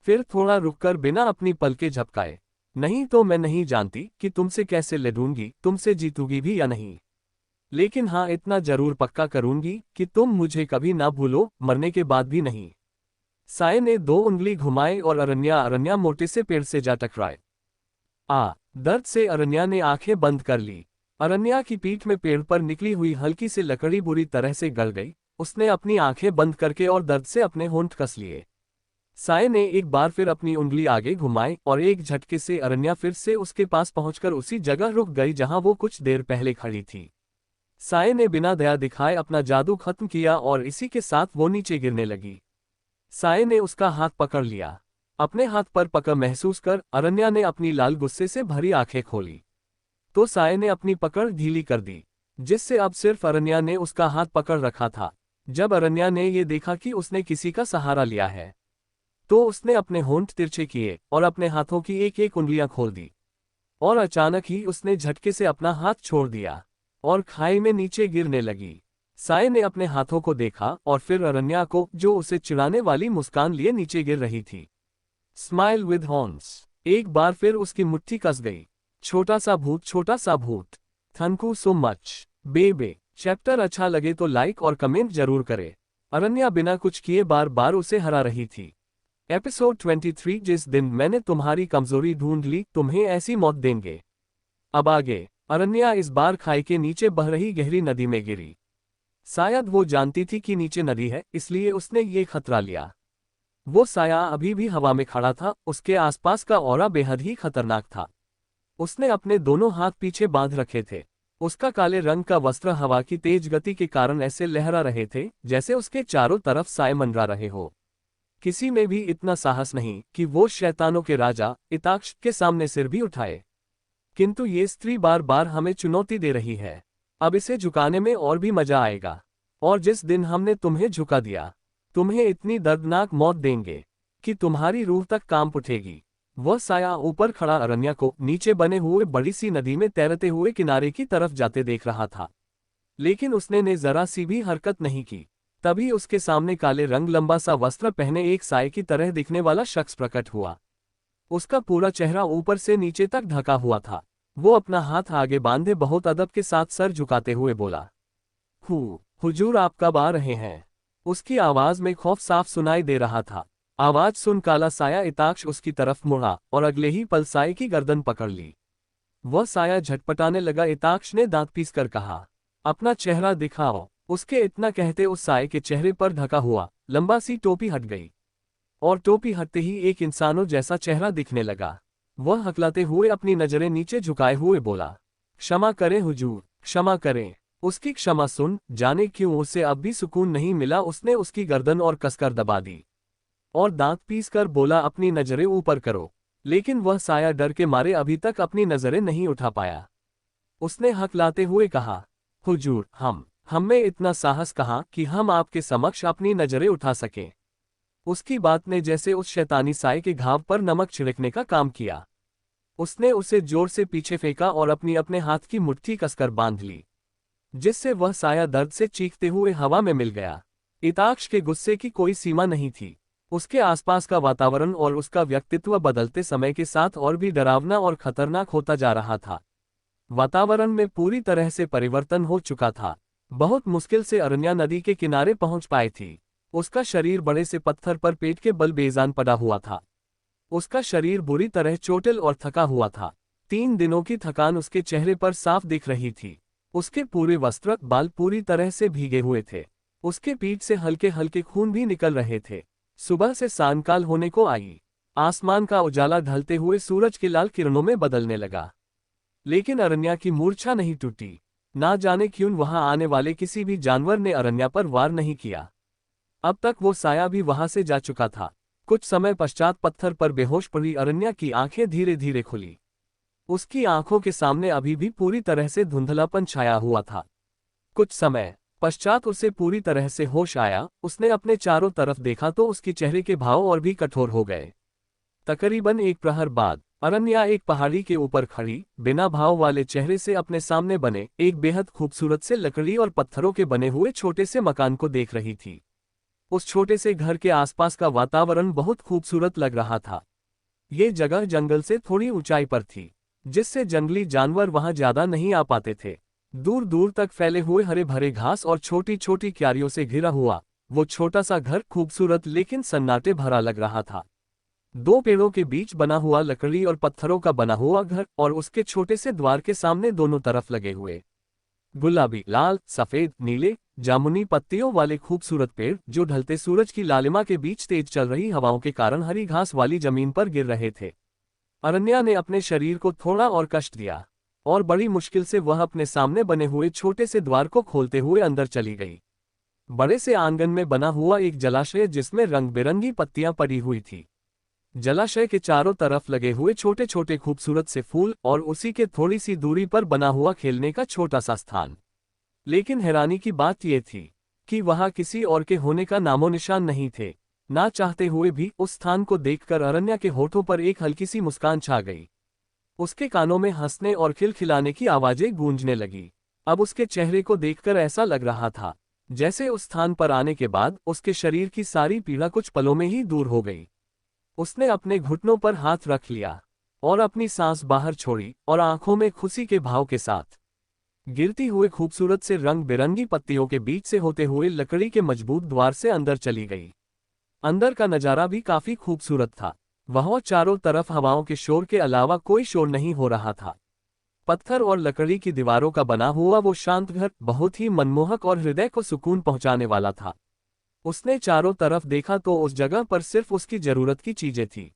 फिर थोड़ा रुककर बिना अपनी पलकें झपकाए, नहीं तो मैं नहीं जानती कि तुमसे कैसे लड़ूंगी, तुमसे जीतूंगी भी या नहीं। लेकिन हाँ, इतना जरूर पक्का करूंगी कि तुम मुझे कभी ना भूलो, मरने के बाद भी नहीं। साय ने 2 उंगली घुमाए और अरण्या मोटे से पेड़ से जा टकराए। दर्द से अरण्या ने आंखें बंद कर ली। अरण्या की पीठ में पेड़ पर निकली हुई हल्की सी लकड़ी बुरी तरह से गल गई। उसने अपनी आंखें बंद करके और दर्द से अपने होंठ कस लिए। साय ने एक बार फिर अपनी उंगली आगे घुमाई और एक झटके से अरण्या फिर से उसके पास पहुंचकर उसी जगह रुक गई जहां वो कुछ देर पहले खड़ी थी। साय ने बिना दया दिखाए अपना जादू खत्म किया और इसी के साथ वो नीचे गिरने लगी। साय ने उसका हाथ पकड़ लिया। अपने हाथ पर पकड़ महसूस कर अरण्या ने अपनी लाल गुस्से से भरी आंखें खोली, तो साय ने अपनी पकड़ ढीली कर दी, जिससे अब सिर्फ अरण्या ने उसका हाथ पकड़ रखा था। जब अरण्या ने ये देखा कि उसने किसी का सहारा लिया है, तो उसने अपने होंठ तिरछे किए और अपने हाथों की एक एक उंगलियां खोल दी, और अचानक ही उसने झटके से अपना हाथ छोड़ दिया और खाई में नीचे गिरने लगी। साय ने अपने हाथों को देखा और फिर अरण्या को, जो उसे चिढ़ाने वाली मुस्कान लिए नीचे गिर रही थी। Smile with horns. एक बार फिर उसकी मुट्ठी कस गई। छोटा सा भूत। थैंक यू सो मच बेबे। चैप्टर अच्छा लगे तो लाइक और कमेंट जरूर करे। अरण्या बिना कुछ किए बार बार उसे हरा रही थी। एपिसोड 23, जिस दिन मैंने तुम्हारी कमजोरी ढूंढ ली, तुम्हें ऐसी मौत देंगे। अब आगे। अरण्या इस बार खाई के नीचे बह रही गहरी नदी में गिरी। शायद वो जानती थी कि नीचे नदी है, इसलिए उसने ये खतरा लिया। वो साया अभी भी हवा में खड़ा था, उसके आसपास का ऑरा बेहद ही खतरनाक था। उसने अपने दोनों हाथ पीछे बांध रखे थे। उसका काले रंग का वस्त्र हवा की तेज गति के कारण ऐसे लहरा रहे थे जैसे उसके चारों तरफ साए मंडरा रहे हो। किसी में भी इतना साहस नहीं कि वो शैतानों के राजा इताक्ष के सामने सिर भी उठाए। किंतु ये स्त्री बार बार हमें चुनौती दे रही है। अब इसे झुकाने में और भी मजा आएगा। और जिस दिन हमने तुम्हें झुका दिया, तुम्हें इतनी दर्दनाक मौत देंगे कि तुम्हारी रूह तक कांप उठेगी। वह साया ऊपर खड़ा अरण्या को नीचे बने हुए बड़ी सी नदी में तैरते हुए किनारे की तरफ जाते देख रहा था, लेकिन उसने ने जरा सी भी हरकत नहीं की। तभी उसके सामने काले रंग लंबा सा वस्त्र पहने एक साए की तरह दिखने वाला शख्स प्रकट हुआ। उसका पूरा चेहरा ऊपर से नीचे तक ढका हुआ था। वो अपना हाथ आगे बांधे बहुत अदब के साथ सर झुकाते हुए बोला, हुजूर, आप कब आ रहे हैं? उसकी आवाज में खौफ साफ सुनाई दे रहा था। आवाज सुन काला साया इताक्ष उसकी तरफ मुड़ा और अगले ही पल साए की गर्दन पकड़ ली। वह साया झटपटाने लगा। इताक्ष ने दांत पीसकर कहा, अपना चेहरा दिखाओ। उसके इतना कहते उस साए के चेहरे पर ढका हुआ लंबा सी टोपी हट गई और टोपी हटते ही एक इंसानों जैसा चेहरा दिखने लगा। वह हकलाते हुए अपनी नजरें नीचे झुकाए हुए बोला, क्षमा करें हुजूर, क्षमा करें। उसकी क्षमा सुन जाने क्यों उसे अब भी सुकून नहीं मिला। उसने उसकी गर्दन और कसकर दबा दी और दांत पीसकर बोला, अपनी नजरें ऊपर करो। लेकिन वह साया डर के मारे अभी तक अपनी नजरें नहीं उठा पाया। उसने हकलाते हुए कहा, हुजूर, हम में इतना साहस कहाँ कि हम आपके समक्ष अपनी नजरें उठा सकें। उसकी बात ने जैसे उस शैतानी साए के घाव पर नमक छिड़कने का काम किया। उसने उसे जोर से पीछे फेंका और अपने हाथ की मुट्ठी कसकर बांध ली, जिससे वह साया दर्द से चीखते हुए हवा में मिल गया। इताक्ष के गुस्से की कोई सीमा नहीं थी। उसके आसपास का वातावरण और उसका व्यक्तित्व बदलते समय के साथ और भी डरावना और खतरनाक होता जा रहा था। वातावरण में पूरी तरह से परिवर्तन हो चुका था। बहुत मुश्किल से अरण्या नदी के किनारे पहुंच पाई थी। उसका शरीर बड़े से पत्थर पर पेट के बल बेजान पड़ा हुआ था। उसका शरीर बुरी तरह चोटिल और थका हुआ था। 3 दिनों की थकान उसके चेहरे पर साफ दिख रही थी। उसके पूरे वस्त्र बाल पूरी तरह से भीगे हुए थे। उसके पीठ से हल्के हल्के खून भी निकल रहे थे। सुबह से सायंकाल होने को आई। आसमान का उजाला ढलते हुए सूरज की लाल किरणों में बदलने लगा। लेकिन अरण्या की मूर्छा नहीं टूटी। ना जाने क्यों वहां आने वाले किसी भी जानवर ने अरण्या पर वार नहीं किया। अब तक वो साया भी वहां से जा चुका था। कुछ समय पश्चात पत्थर पर बेहोश पड़ी अरण्या की आंखें धीरे धीरे खुली। उसकी आंखों के सामने अभी भी पूरी तरह से धुंधलापन छाया हुआ था। कुछ समय पश्चात उसे पूरी तरह से होश आया। उसने अपने चारों तरफ देखा तो उसके चेहरे के भाव और भी कठोर हो गए। तकरीबन 1 प्रहर बाद अरण्या एक पहाड़ी के ऊपर खड़ी बिना भाव वाले चेहरे से अपने सामने बने एक बेहद खूबसूरत से लकड़ी और पत्थरों के बने हुए छोटे से मकान को देख रही थी। उस छोटे से घर के आसपास का वातावरण बहुत खूबसूरत लग रहा था। ये जगह जंगल से थोड़ी ऊंचाई पर थी, जिससे जंगली जानवर वहां ज्यादा नहीं आ पाते थे। दूर दूर तक फैले हुए हरे भरे घास और छोटी छोटी क्यारियों से घिरा हुआ वो छोटा सा घर खूबसूरत लेकिन सन्नाटे भरा लग रहा था। 2 पेड़ों के बीच बना हुआ लकड़ी और पत्थरों का बना हुआ घर और उसके छोटे से द्वार के सामने दोनों तरफ लगे हुए गुलाबी, लाल, सफेद, नीले, जामुनी पत्तियों वाले खूबसूरत पेड़ जो ढलते सूरज की लालिमा के बीच तेज चल रही हवाओं के कारण हरी घास वाली जमीन पर गिर रहे थे। अरण्या ने अपने शरीर को थोड़ा और कष्ट दिया और बड़ी मुश्किल से वह अपने सामने बने हुए छोटे से द्वार को खोलते हुए अंदर चली गई। बड़े से आंगन में बना हुआ एक जलाशय जिसमें रंग बिरंगी पत्तियां पड़ी हुई थी। जलाशय के चारों तरफ लगे हुए छोटे छोटे खूबसूरत से फूल और उसी के थोड़ी सी दूरी पर बना हुआ खेलने का छोटा सा स्थान। लेकिन हैरानी की बात यह थी कि वहां किसी और के होने का नामो निशान नहीं थे। ना चाहते हुए भी उस स्थान को देखकर अरण्या के होठों पर एक हल्की सी मुस्कान छा गई। उसके कानों में हंसने और खिलखिलाने की आवाजें गूंजने लगी। अब उसके चेहरे को देखकर ऐसा लग रहा था जैसे उस स्थान पर आने के बाद उसके शरीर की सारी पीड़ा कुछ पलों में ही दूर हो गई। उसने अपने घुटनों पर हाथ रख लिया और अपनी सांस बाहर छोड़ी और आंखों में खुशी के भाव के साथ गिरती हुए खूबसूरत से रंग बिरंगी पत्तियों के बीच से होते हुए लकड़ी के मजबूत द्वार से अंदर चली गई। अंदर का नजारा भी काफी खूबसूरत था। वहां चारों तरफ हवाओं के शोर के अलावा कोई शोर नहीं हो रहा था। पत्थर और लकड़ी की दीवारों का बना हुआ वो शांत घर बहुत ही मनमोहक और हृदय को सुकून पहुंचाने वाला था। उसने चारों तरफ देखा तो उस जगह पर सिर्फ उसकी जरूरत की चीजें थी।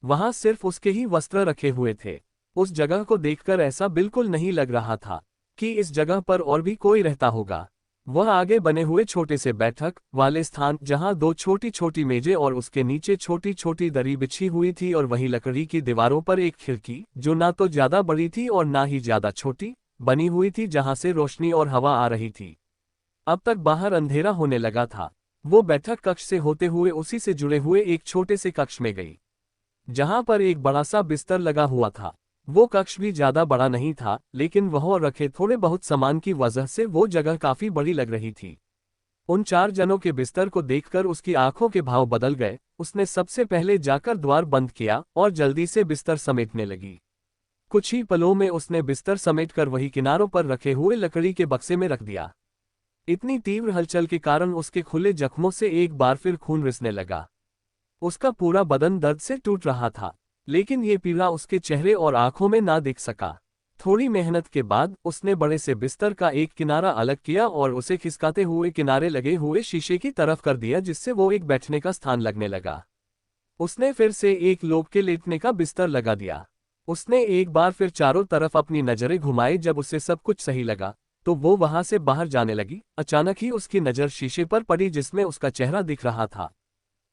वहां सिर्फ उसके ही वस्त्र रखे हुए थे। उस जगह को देखकर ऐसा बिल्कुल नहीं लग रहा था कि इस जगह पर और भी कोई रहता होगा। वह आगे बने हुए छोटे से बैठक वाले स्थान जहां 2 छोटी छोटी मेजें और उसके नीचे छोटी छोटी दरी बिछी हुई थी और वहीं लकड़ी की दीवारों पर एक खिड़की जो ना तो ज्यादा बड़ी थी और ना ही ज्यादा छोटी बनी हुई थी जहां से रोशनी और हवा आ रही थी। अब तक बाहर अंधेरा होने लगा था। वो बैठक कक्ष से होते हुए उसी से जुड़े हुए एक छोटे से कक्ष में गई जहां पर एक बड़ा सा बिस्तर लगा हुआ था। वो कक्ष भी ज्यादा बड़ा नहीं था लेकिन वह रखे थोड़े बहुत सामान की वजह से वो जगह काफी बड़ी लग रही थी। उन 4 जनों के बिस्तर को देखकर उसकी आंखों के भाव बदल गए। उसने सबसे पहले जाकर द्वार बंद किया और जल्दी से बिस्तर समेटने लगी। कुछ ही पलों में उसने बिस्तर समेटकर वही किनारों पर रखे हुए लकड़ी के बक्से में रख दिया। इतनी तीव्र हलचल के कारण उसके खुले जख्मों से एक बार फिर खून रिसने लगा। उसका पूरा बदन दर्द से टूट रहा था लेकिन ये पीड़ा उसके चेहरे और आंखों में ना दिख सका। थोड़ी मेहनत के बाद उसने बड़े से बिस्तर का एक किनारा अलग किया और उसे खिसकाते हुए किनारे लगे हुए शीशे की तरफ कर दिया जिससे वो एक बैठने का स्थान लगने लगा। उसने फिर से एक लोग के लेटने का बिस्तर लगा दिया। उसने एक बार फिर चारों तरफ अपनी नजरें घुमाई। जब उसे सब कुछ सही लगा तो वो वहां से बाहर जाने लगी। अचानक ही उसकी नजर शीशे पर पड़ी जिसमें उसका चेहरा दिख रहा था।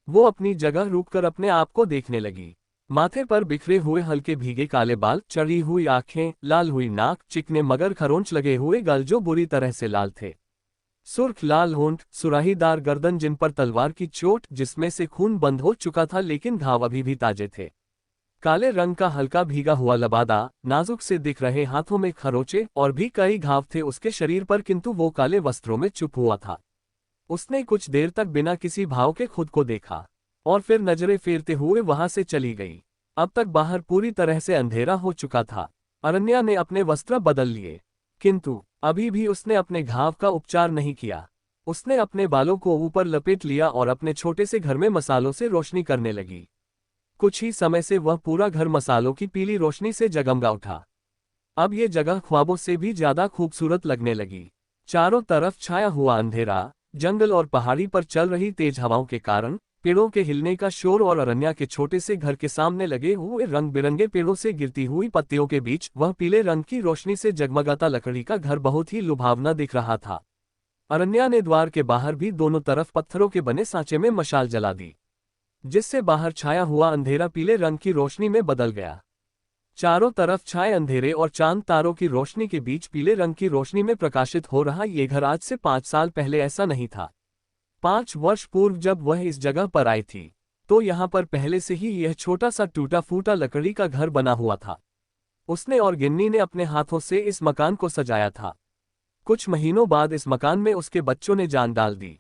वो अपनी जगह रुककर अपने आप को देखने लगी। माथे पर बिखरे हुए हल्के भीगे काले बाल, चढ़ी हुई आंखें, लाल हुई नाक, चिकने मगर खरोंच लगे हुए गाल जो बुरी तरह से लाल थे, सुर्ख लाल होंठ, सुराहीदार गर्दन जिन पर तलवार की चोट जिसमें से खून बंद हो चुका था लेकिन घाव अभी भी ताजे थे, काले रंग का हल्का भीगा हुआ लबादा, नाजुक से दिख रहे हाथों में खरोचे और भी कई घाव थे उसके शरीर पर किंतु वो काले वस्त्रों में चुप हुआ था। उसने कुछ देर तक बिना किसी भाव के खुद को देखा और फिर नजरें फेरते हुए वहां से चली गई। अब तक बाहर पूरी तरह से अंधेरा हो चुका था। अरण्या ने अपने वस्त्र बदल लिए, किंतु अभी भी उसने अपने घाव का उपचार नहीं किया। उसने अपने बालों को ऊपर लपेट लिया और अपने छोटे से घर में मसालों से रोशनी करने लगी। कुछ ही समय से वह पूरा घर मसालों की पीली रोशनी से जगमगा उठा। अब ये जगह ख्वाबों से भी ज्यादा खूबसूरत लगने लगी। चारों तरफ छाया हुआ अंधेरा, जंगल और पहाड़ी पर चल रही तेज हवाओं के कारण पेड़ों के हिलने का शोर और अरण्या के छोटे से घर के सामने लगे हुए रंग बिरंगे पेड़ों से गिरती हुई पत्तियों के बीच वह पीले रंग की रोशनी से जगमगाता लकड़ी का घर बहुत ही लुभावना दिख रहा था। अरण्या ने द्वार के बाहर भी दोनों तरफ पत्थरों के बने सांचे में मशाल जला दी, जिससे बाहर छाया हुआ अंधेरा पीले रंग की रोशनी में बदल गया। चारों तरफ छाए अंधेरे और चांद तारों की रोशनी के बीच पीले रंग की रोशनी में प्रकाशित हो रहा ये घर आज से 5 साल पहले ऐसा नहीं था। 5 वर्ष पूर्व जब वह इस जगह पर आई थी, तो यहाँ पर पहले से ही यह छोटा सा टूटा फूटा लकड़ी का घर बना हुआ था। उसने और गिन्नी ने अपने हाथों से इस मकान को सजाया था। कुछ महीनों बाद इस मकान में उसके बच्चों ने जान डाल दी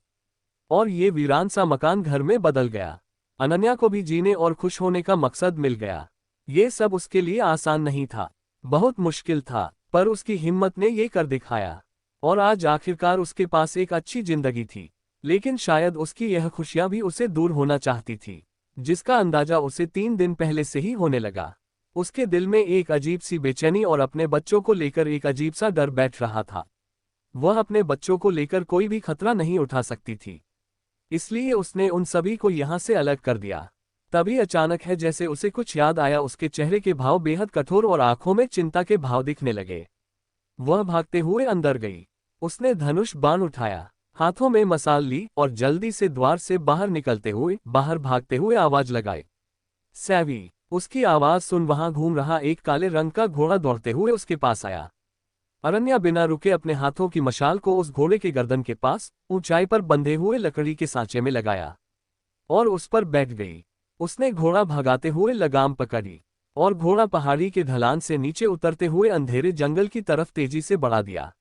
और ये वीरान सा मकान घर में बदल गया। अनन्या को भी जीने और खुश होने का मकसद मिल गया। ये सब उसके लिए आसान नहीं था, बहुत मुश्किल था, पर उसकी हिम्मत ने ये कर दिखाया और आज आखिरकार उसके पास एक अच्छी जिंदगी थी। लेकिन शायद उसकी यह खुशियां भी उसे दूर होना चाहती थी, जिसका अंदाजा उसे 3 दिन पहले से ही होने लगा। उसके दिल में एक अजीब सी बेचैनी और अपने बच्चों को लेकर एक अजीब सा डर बैठ रहा था। वह अपने बच्चों को लेकर कोई भी खतरा नहीं उठा सकती थी, इसलिए उसने उन सभी को यहाँ से अलग कर दिया। तभी अचानक है जैसे उसे कुछ याद आया। उसके चेहरे के भाव बेहद कठोर और आंखों में चिंता के भाव दिखने लगे। वह भागते हुए अंदर गई। उसने धनुष बाण उठाया, हाथों में मसाल ली और जल्दी से द्वार से बाहर निकलते हुए बाहर भागते हुए आवाज लगाई, सैवी। उसकी आवाज सुन वहां घूम रहा एक काले रंग का घोड़ा दौड़ते हुए उसके पास आया। अरण्या बिना रुके अपने हाथों की मशाल को उस घोड़े के गर्दन के पास ऊंचाई पर बंधे हुए लकड़ी के सांचे में लगाया और उस पर बैठ गई। उसने घोड़ा भगाते हुए लगाम पकड़ी और घोड़ा पहाड़ी के ढलान से नीचे उतरते हुए अंधेरे जंगल की तरफ तेजी से बढ़ा दिया।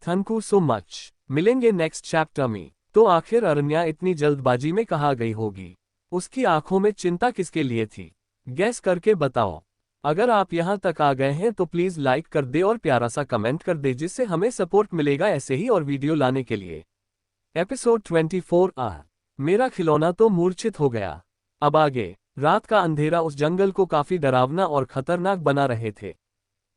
Thank you so much. मिलेंगे नेक्स्ट चैप्टर में। तो आखिर अरण्या इतनी जल्दबाजी में कहाँ गई होगी? उसकी आंखों में चिंता किसके लिए थी? गैस करके बताओ। अगर आप यहाँ तक आ गए हैं तो प्लीज लाइक कर दे और प्यारा सा कमेंट कर दे, जिससे हमें सपोर्ट मिलेगा ऐसे ही और वीडियो लाने के लिए। एपिसोड 24। मेरा खिलौना तो मूर्छित हो गया। अब आगे। रात का अंधेरा उस जंगल को काफी डरावना और खतरनाक बना रहे थे।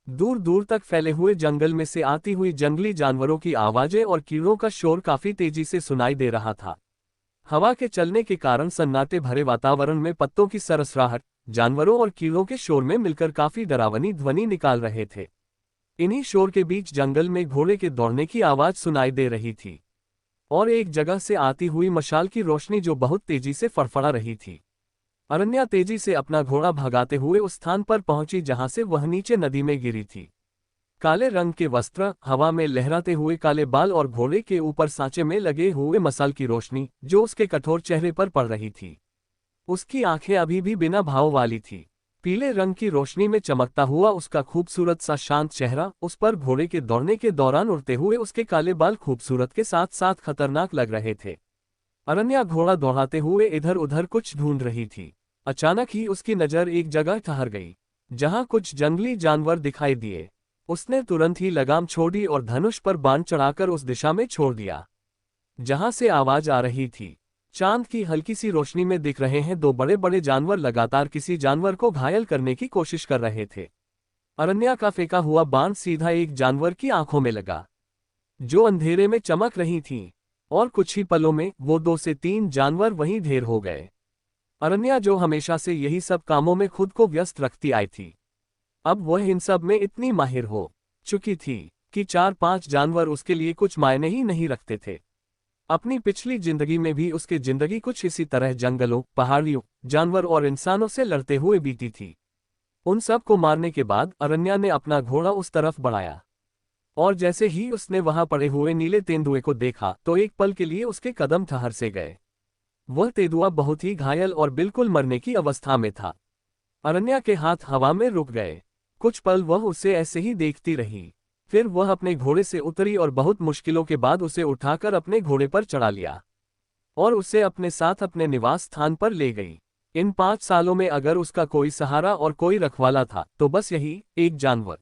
दूर दूर तक फैले हुए जंगल में से आती हुई जंगली जानवरों की आवाजें और कीड़ों का शोर काफी तेजी से सुनाई दे रहा था। हवा के चलने के कारण सन्नाटे भरे वातावरण में पत्तों की सरसराहट जानवरों और कीड़ों के शोर में मिलकर काफी डरावनी ध्वनि निकाल रहे थे। इन्हीं शोर के बीच जंगल में घोड़े के दौड़ने की आवाज सुनाई दे रही थी और एक जगह से आती हुई मशाल की रोशनी जो बहुत तेजी से फड़फड़ा रही थी। अरण्या तेजी से अपना घोड़ा भगाते हुए उस स्थान पर पहुंची जहां से वह नीचे नदी में गिरी थी। काले रंग के वस्त्र, हवा में लहराते हुए काले बाल और घोड़े के ऊपर सांचे में लगे हुए मसाल की रोशनी जो उसके कठोर चेहरे पर पड़ रही थी। उसकी आंखें अभी भी बिना भाव वाली थी। पीले रंग की रोशनी में चमकता हुआ उसका खूबसूरत सा शांत चेहरा उस पर घोड़े के दौड़ने के दौरान उड़ते हुए उसके काले बाल खूबसूरत के साथ साथ खतरनाक लग रहे थे। अरण्या घोड़ा दौड़ाते हुए इधर उधर कुछ ढूंढ रही थी। अचानक ही उसकी नजर एक जगह ठहर गई जहां कुछ जंगली जानवर दिखाई दिए। उसने तुरंत ही लगाम छोड़ी और धनुष पर बाण चढ़ाकर उस दिशा में छोड़ दिया जहां से आवाज आ रही थी। चांद की हल्की सी रोशनी में दिख रहे हैं 2 बड़े बड़े जानवर लगातार किसी जानवर को घायल करने की कोशिश कर रहे थे। अरण्या का फेंका हुआ बाण सीधा एक जानवर की आंखों में लगा जो अंधेरे में चमक रही थीं, और कुछ ही पलों में वो 2 से 3 जानवर वहीं ढेर हो गए। अरण्या जो हमेशा से यही सब कामों में खुद को व्यस्त रखती आई थी, अब वह इन सब में इतनी माहिर हो चुकी थी कि 4-5 जानवर उसके लिए कुछ मायने ही नहीं रखते थे। अपनी पिछली जिंदगी में भी उसकी जिंदगी कुछ इसी तरह जंगलों, पहाड़ियों, जानवर और इंसानों से लड़ते हुए बीती थी। उन सब को मारने के बाद अरण्या ने अपना घोड़ा उस तरफ बढ़ाया और जैसे ही उसने वहां पड़े हुए नीले तेंदुए को देखा तो एक पल के लिए उसके कदम ठहर से गए। वह तेंदुआ बहुत ही घायल और बिल्कुल मरने की अवस्था में था। अरण्या के हाथ हवा में रुक गए। कुछ पल वह उसे ऐसे ही देखती रही, फिर वह अपने घोड़े से उतरी और बहुत मुश्किलों के बाद उसे उठाकर अपने घोड़े पर चढ़ा लिया और उसे अपने साथ अपने निवास स्थान पर ले गई। इन 5 सालों में अगर उसका कोई सहारा और कोई रखवाला था तो बस यही एक जानवर।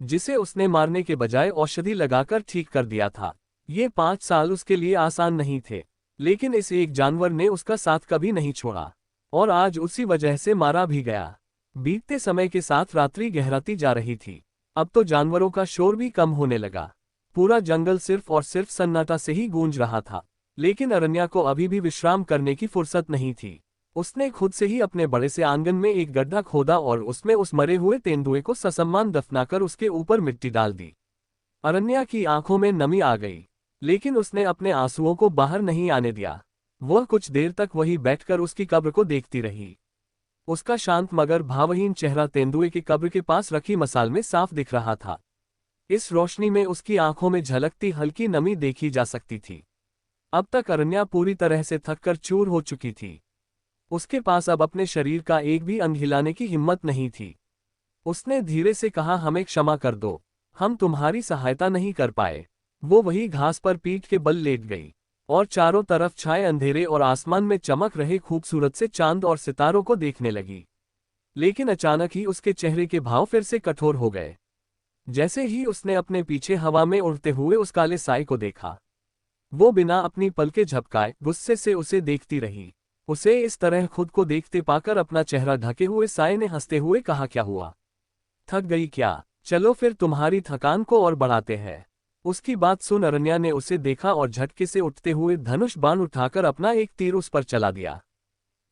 जिसे उसने मारने के बजाय औषधि लगाकर ठीक कर दिया था। ये 5 साल उसके लिए आसान नहीं थे, लेकिन इस एक जानवर ने उसका साथ कभी नहीं छोड़ा, और आज उसी वजह से मारा भी गया। बीतते समय के साथ रात्रि गहराती जा रही थी। अब तो जानवरों का शोर भी कम होने लगा। पूरा जंगल सिर्फ और सिर्फ सन्नाटा से ही गूंज रहा था। लेकिन अरण्या को अभी भी विश्राम करने की फुर्सत नहीं थी। उसने खुद से ही अपने बड़े से आंगन में एक गड्ढा खोदा और उसमें उस मरे हुए तेंदुए को ससम्मान दफनाकर उसके ऊपर मिट्टी डाल दी। अरण्या की आंखों में नमी आ गई, लेकिन उसने अपने आंसुओं को बाहर नहीं आने दिया। वह कुछ देर तक वहीं बैठकर उसकी कब्र को देखती रही। उसका शांत मगर भावहीन चेहरा तेंदुए की कब्र के पास रखी मसाल में साफ दिख रहा था। इस रोशनी में उसकी आंखों में झलकती हल्की नमी देखी जा सकती थी। अब तक अरण्या पूरी तरह से थककर चूर हो चुकी थी। उसके पास अब अपने शरीर का एक भी अंग हिलाने की हिम्मत नहीं थी। उसने धीरे से कहा, हमें क्षमा कर दो, हम तुम्हारी सहायता नहीं कर पाए। वो वही घास पर पीठ के बल लेट गई, और चारों तरफ छाए अंधेरे और आसमान में चमक रहे खूबसूरत से चांद और सितारों को देखने लगी। लेकिन अचानक ही उसके चेहरे के भाव फिर से कठोर हो गए। जैसे ही उसने अपने पीछे हवा में उड़ते हुए उस काले साए को देखा, वो बिना अपनी पलकें झपकाए गुस्से से उसे देखती रही। उसे इस तरह खुद को देखते पाकर अपना चेहरा ढके हुए साए ने हंसते हुए कहा, क्या हुआ, थक गई क्या? चलो फिर तुम्हारी थकान को और बढ़ाते हैं। उसकी बात सुन अरण्या ने उसे देखा और झटके से उठते हुए धनुष बाण उठाकर अपना एक तीर उस पर चला दिया।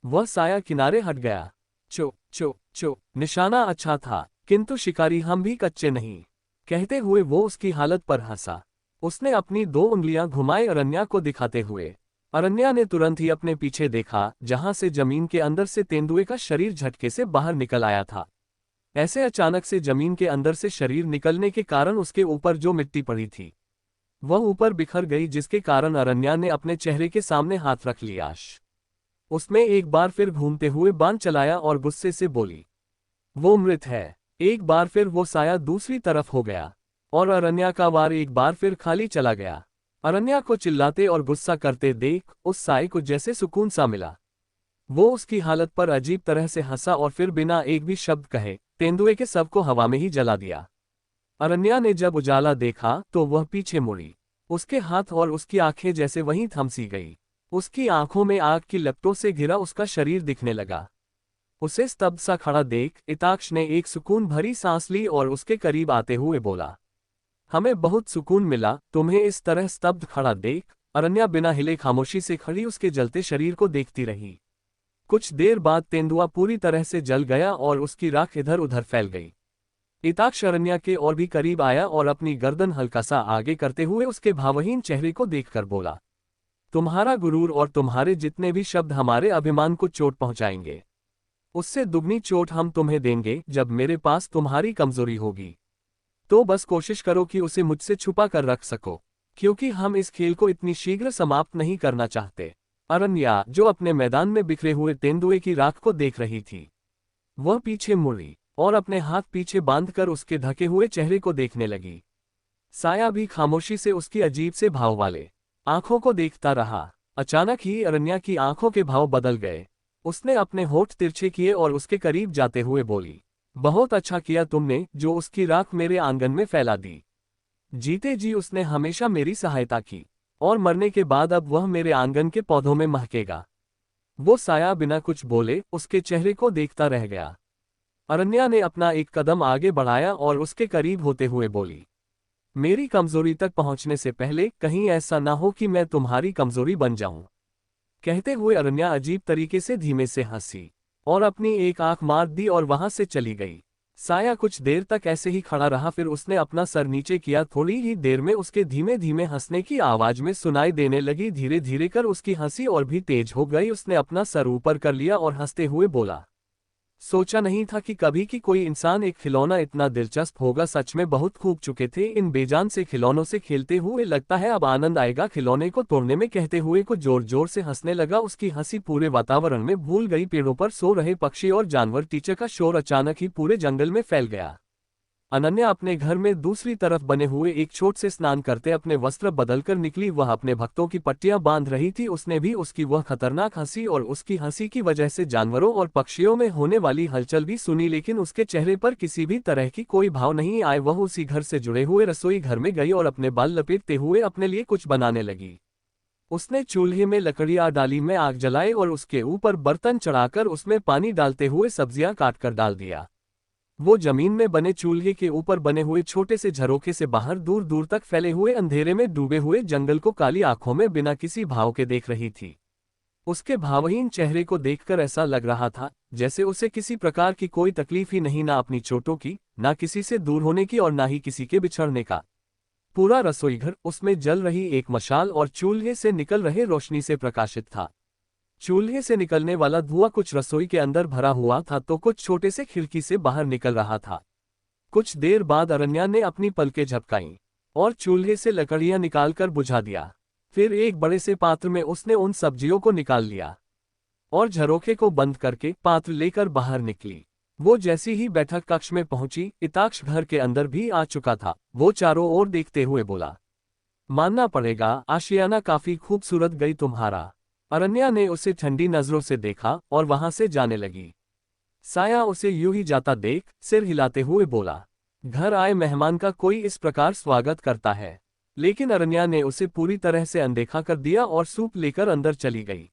वह साया किनारे हट गया। चो चो चो, निशाना अच्छा था, किंतु शिकारी हम भी कच्चे नहीं, कहते हुए वो उसकी हालत पर हंसा। उसने अपनी 2 उंगलियां घुमाए अरण्या को दिखाते हुए। अरण्या ने तुरंत ही अपने पीछे देखा, जहां से जमीन के अंदर से तेंदुए का शरीर झटके से बाहर निकल आया था। ऐसे अचानक से जमीन के अंदर से शरीर निकलने के कारण उसके ऊपर जो मिट्टी पड़ी थी वह ऊपर बिखर गई, जिसके कारण अरण्या ने अपने चेहरे के सामने हाथ रख लिया। उसमें एक बार फिर घूमते हुए बाण चलाया और गुस्से से बोली, वो मृत है। एक बार फिर वो साया दूसरी तरफ हो गया और अरण्या का वार एक बार फिर खाली चला गया। अरण्या को चिल्लाते और गुस्सा करते देख उस साए को जैसे सुकून सा मिला। वो उसकी हालत पर अजीब तरह से हंसा और फिर बिना एक भी शब्द कहे तेंदुए के शव को हवा में ही जला दिया। अरण्या ने जब उजाला देखा तो वह पीछे मुड़ी। उसके हाथ और उसकी आंखें जैसे वहीं थमसी गई। उसकी आंखों में आग की लपटों से घिरा उसका शरीर दिखने लगा। उसे स्तब्ध सा खड़ा देख इताक्ष ने एक सुकून भरी सांस ली और उसके करीब आते हुए बोला, हमें बहुत सुकून मिला तुम्हें इस तरह स्तब्ध खड़ा देख। अरण्या बिना हिले खामोशी से खड़ी उसके जलते शरीर को देखती रही। कुछ देर बाद तेंदुआ पूरी तरह से जल गया और उसकी राख इधर उधर फैल गई। इताक्ष अरण्या के और भी करीब आया और अपनी गर्दन हल्का सा आगे करते हुए उसके भावहीन चेहरे को देखकर बोला, तुम्हारा गुरूर और तुम्हारे जितने भी शब्द हमारे अभिमान को चोट पहुंचाएंगे, उससे दुगनी चोट हम तुम्हें देंगे जब मेरे पास तुम्हारी कमजोरी होगी। तो बस कोशिश करो कि उसे मुझसे छुपा कर रख सको, क्योंकि हम इस खेल को इतनी शीघ्र समाप्त नहीं करना चाहते। अरण्या, जो अपने मैदान में बिखरे हुए तेंदुए की राख को देख रही थी, वह पीछे मुड़ी और अपने हाथ पीछे बांधकर उसके ढके हुए चेहरे को देखने लगी। साया भी खामोशी से उसकी अजीब से भाव वाले आंखों को देखता रहा। अचानक ही अरण्या की आंखों के भाव बदल गए। उसने अपने होठ तिरछे किए और उसके करीब जाते हुए बोली, बहुत अच्छा किया तुमने जो उसकी राख मेरे आंगन में फैला दी। जीते जी उसने हमेशा मेरी सहायता की और मरने के बाद अब वह मेरे आंगन के पौधों में महकेगा। वो साया बिना कुछ बोले उसके चेहरे को देखता रह गया। अरण्या ने अपना एक कदम आगे बढ़ाया और उसके करीब होते हुए बोली, मेरी कमजोरी तक पहुंचने से पहले कहीं ऐसा ना हो कि मैं तुम्हारी कमजोरी बन जाऊं। कहते हुए अरण्या अजीब तरीके से धीमे से हंसी और अपनी एक आंख मार दी और वहां से चली गई। साया कुछ देर तक ऐसे ही खड़ा रहा, फिर उसने अपना सर नीचे किया। थोड़ी ही देर में उसके धीमे धीमे हंसने की आवाज में सुनाई देने लगी। धीरे धीरे कर उसकी हंसी और भी तेज हो गई। उसने अपना सर ऊपर कर लिया और हंसते हुए बोला, सोचा नहीं था कि कभी कि कोई इंसान एक खिलौना इतना दिलचस्प होगा। सच में बहुत खूब चुके थे इन बेजान से खिलौनों से खेलते हुए, लगता है अब आनंद आएगा खिलौने को तोड़ने में। कहते हुए को जोर जोर से हंसने लगा। उसकी हंसी पूरे वातावरण में भूल गई। पेड़ों पर सो रहे पक्षी और जानवर टीचर का शोर अचानक ही पूरे जंगल में फैल गया। अनन्या अपने घर में दूसरी तरफ बने हुए एक छोट से स्नान करते अपने वस्त्र बदलकर निकली। वह अपने भक्तों की पट्टियां बांध रही थी। उसने भी उसकी वह खतरनाक हंसी और उसकी हंसी की वजह से जानवरों और पक्षियों में होने वाली हलचल भी सुनी, लेकिन उसके चेहरे पर किसी भी तरह की कोई भाव नहीं आए। वह उसी घर से जुड़े हुए रसोई घर में गई और अपने बाल लपेटते हुए अपने लिए कुछ बनाने लगी। उसने चूल्हे में लकड़ियां डाली, में आग जलाई और उसके ऊपर बर्तन चढ़ाकर उसमें पानी डालते हुए सब्जियां काटकर डाल दिया। वो जमीन में बने चूल्हे के ऊपर बने हुए छोटे से झरोखे से बाहर दूर दूर तक फैले हुए अंधेरे में डूबे हुए जंगल को काली आंखों में बिना किसी भाव के देख रही थी। उसके भावहीन चेहरे को देखकर ऐसा लग रहा था जैसे उसे किसी प्रकार की कोई तकलीफ ही नहीं, ना अपनी चोटों की, ना किसी से दूर होने की और ना ही किसी के बिछड़ने का। पूरा रसोईघर उसमें जल रही एक मशाल और चूल्हे से निकल रहे रोशनी से प्रकाशित था। चूल्हे से निकलने वाला धुआं कुछ रसोई के अंदर भरा हुआ था तो कुछ छोटे से खिड़की से बाहर निकल रहा था। कुछ देर बाद अरन्या ने अपनी पलकें झपकाईं और चूल्हे से लकड़ियां निकालकर बुझा दिया। फिर एक बड़े से पात्र में उसने उन सब्जियों को निकाल लिया और झरोखे को बंद करके पात्र लेकर बाहर निकली। वो जैसी ही बैठक कक्ष में पहुंची, इताक्ष घर के अंदर भी आ चुका था। वो चारों ओर देखते हुए बोला, मानना पड़ेगा आशियाना काफी खूबसूरत गई तुम्हारा। अरन्या ने उसे ठंडी नजरों से देखा और वहां से जाने लगी। साया उसे यूं ही जाता देख सिर हिलाते हुए बोला, घर आए मेहमान का कोई इस प्रकार स्वागत करता है। लेकिन अरन्या ने उसे पूरी तरह से अनदेखा कर दिया और सूप लेकर अंदर चली गई।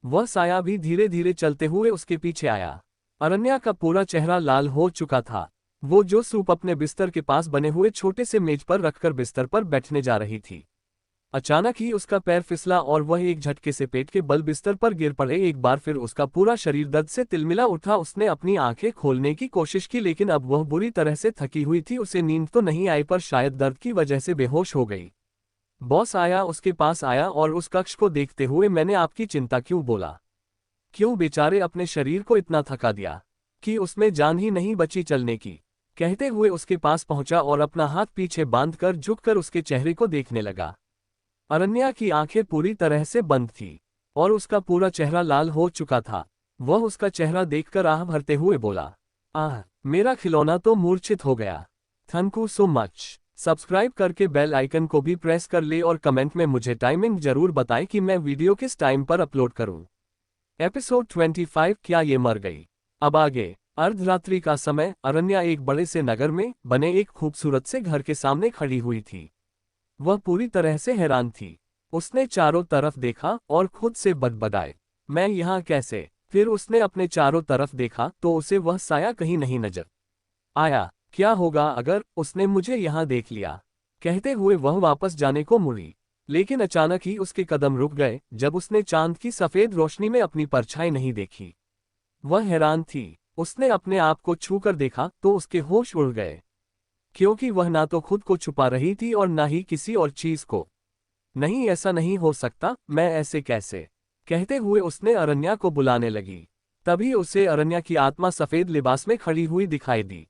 वह साया भी धीरे धीरे चलते हुए उसके पीछे आया। अरन्या का पूरा चेहरा लाल हो चुका था। वो जो सूप अपने बिस्तर के पास बने हुए छोटे से मेज पर रखकर बिस्तर पर बैठने जा रही थी, अचानक ही उसका पैर फिसला और वह एक झटके से पेट के बल बिस्तर पर गिर पड़े। एक बार फिर उसका पूरा शरीर दर्द से तिलमिला उठा। उसने अपनी आंखें खोलने की कोशिश की, लेकिन अब वह बुरी तरह से थकी हुई थी। उसे नींद तो नहीं आई, पर शायद दर्द की वजह से बेहोश हो गई। बॉस आया, उसके पास आया और उस कक्ष को देखते हुए, मैंने आपकी चिंता क्यों, बोला। क्यों बेचारे अपने शरीर को इतना थका दिया कि उसमें जान ही नहीं बची चलने की। कहते हुए उसके पास पहुंचा और अपना हाथ पीछे बांधकर झुककर उसके चेहरे को देखने लगा। अरन्या की आंखें पूरी तरह से बंद थी और उसका पूरा चेहरा लाल हो चुका था। वह उसका चेहरा देखकर आह भरते हुए बोला, आह, मेरा खिलौना तो मूर्छित हो गया। Thank you so much. Subscribe करके बेल आइकन को भी प्रेस कर ले और कमेंट में मुझे टाइमिंग जरूर बताएं कि मैं वीडियो किस टाइम पर अपलोड करूं। एपिसोड 25, क्या ये मर गई। अब आगे। अर्धरात्रि का समय। अरन्या एक बड़े से नगर में बने एक खूबसूरत से घर के सामने खड़ी हुई थी। वह पूरी तरह से हैरान थी। उसने चारों तरफ देखा और खुद से बदबदाए, मैं यहाँ कैसे। फिर उसने अपने चारों तरफ देखा तो उसे वह साया कहीं नहीं नजर आया। क्या होगा अगर उसने मुझे यहाँ देख लिया। कहते हुए वह वापस जाने को मुड़ी, लेकिन अचानक ही उसके कदम रुक गए जब उसने चांद की सफेद रोशनी में अपनी परछाई नहीं देखी। वह हैरान थी। उसने अपने आप को छूकर देखा तो उसके होश उड़ गए, क्योंकि वह ना तो खुद को छुपा रही थी और ना ही किसी और चीज को। नहीं, ऐसा नहीं हो सकता, मैं ऐसे कैसे। कहते हुए उसने अरन्या को बुलाने लगी। तभी उसे अरन्या की आत्मा सफेद लिबास में खड़ी हुई दिखाई दी।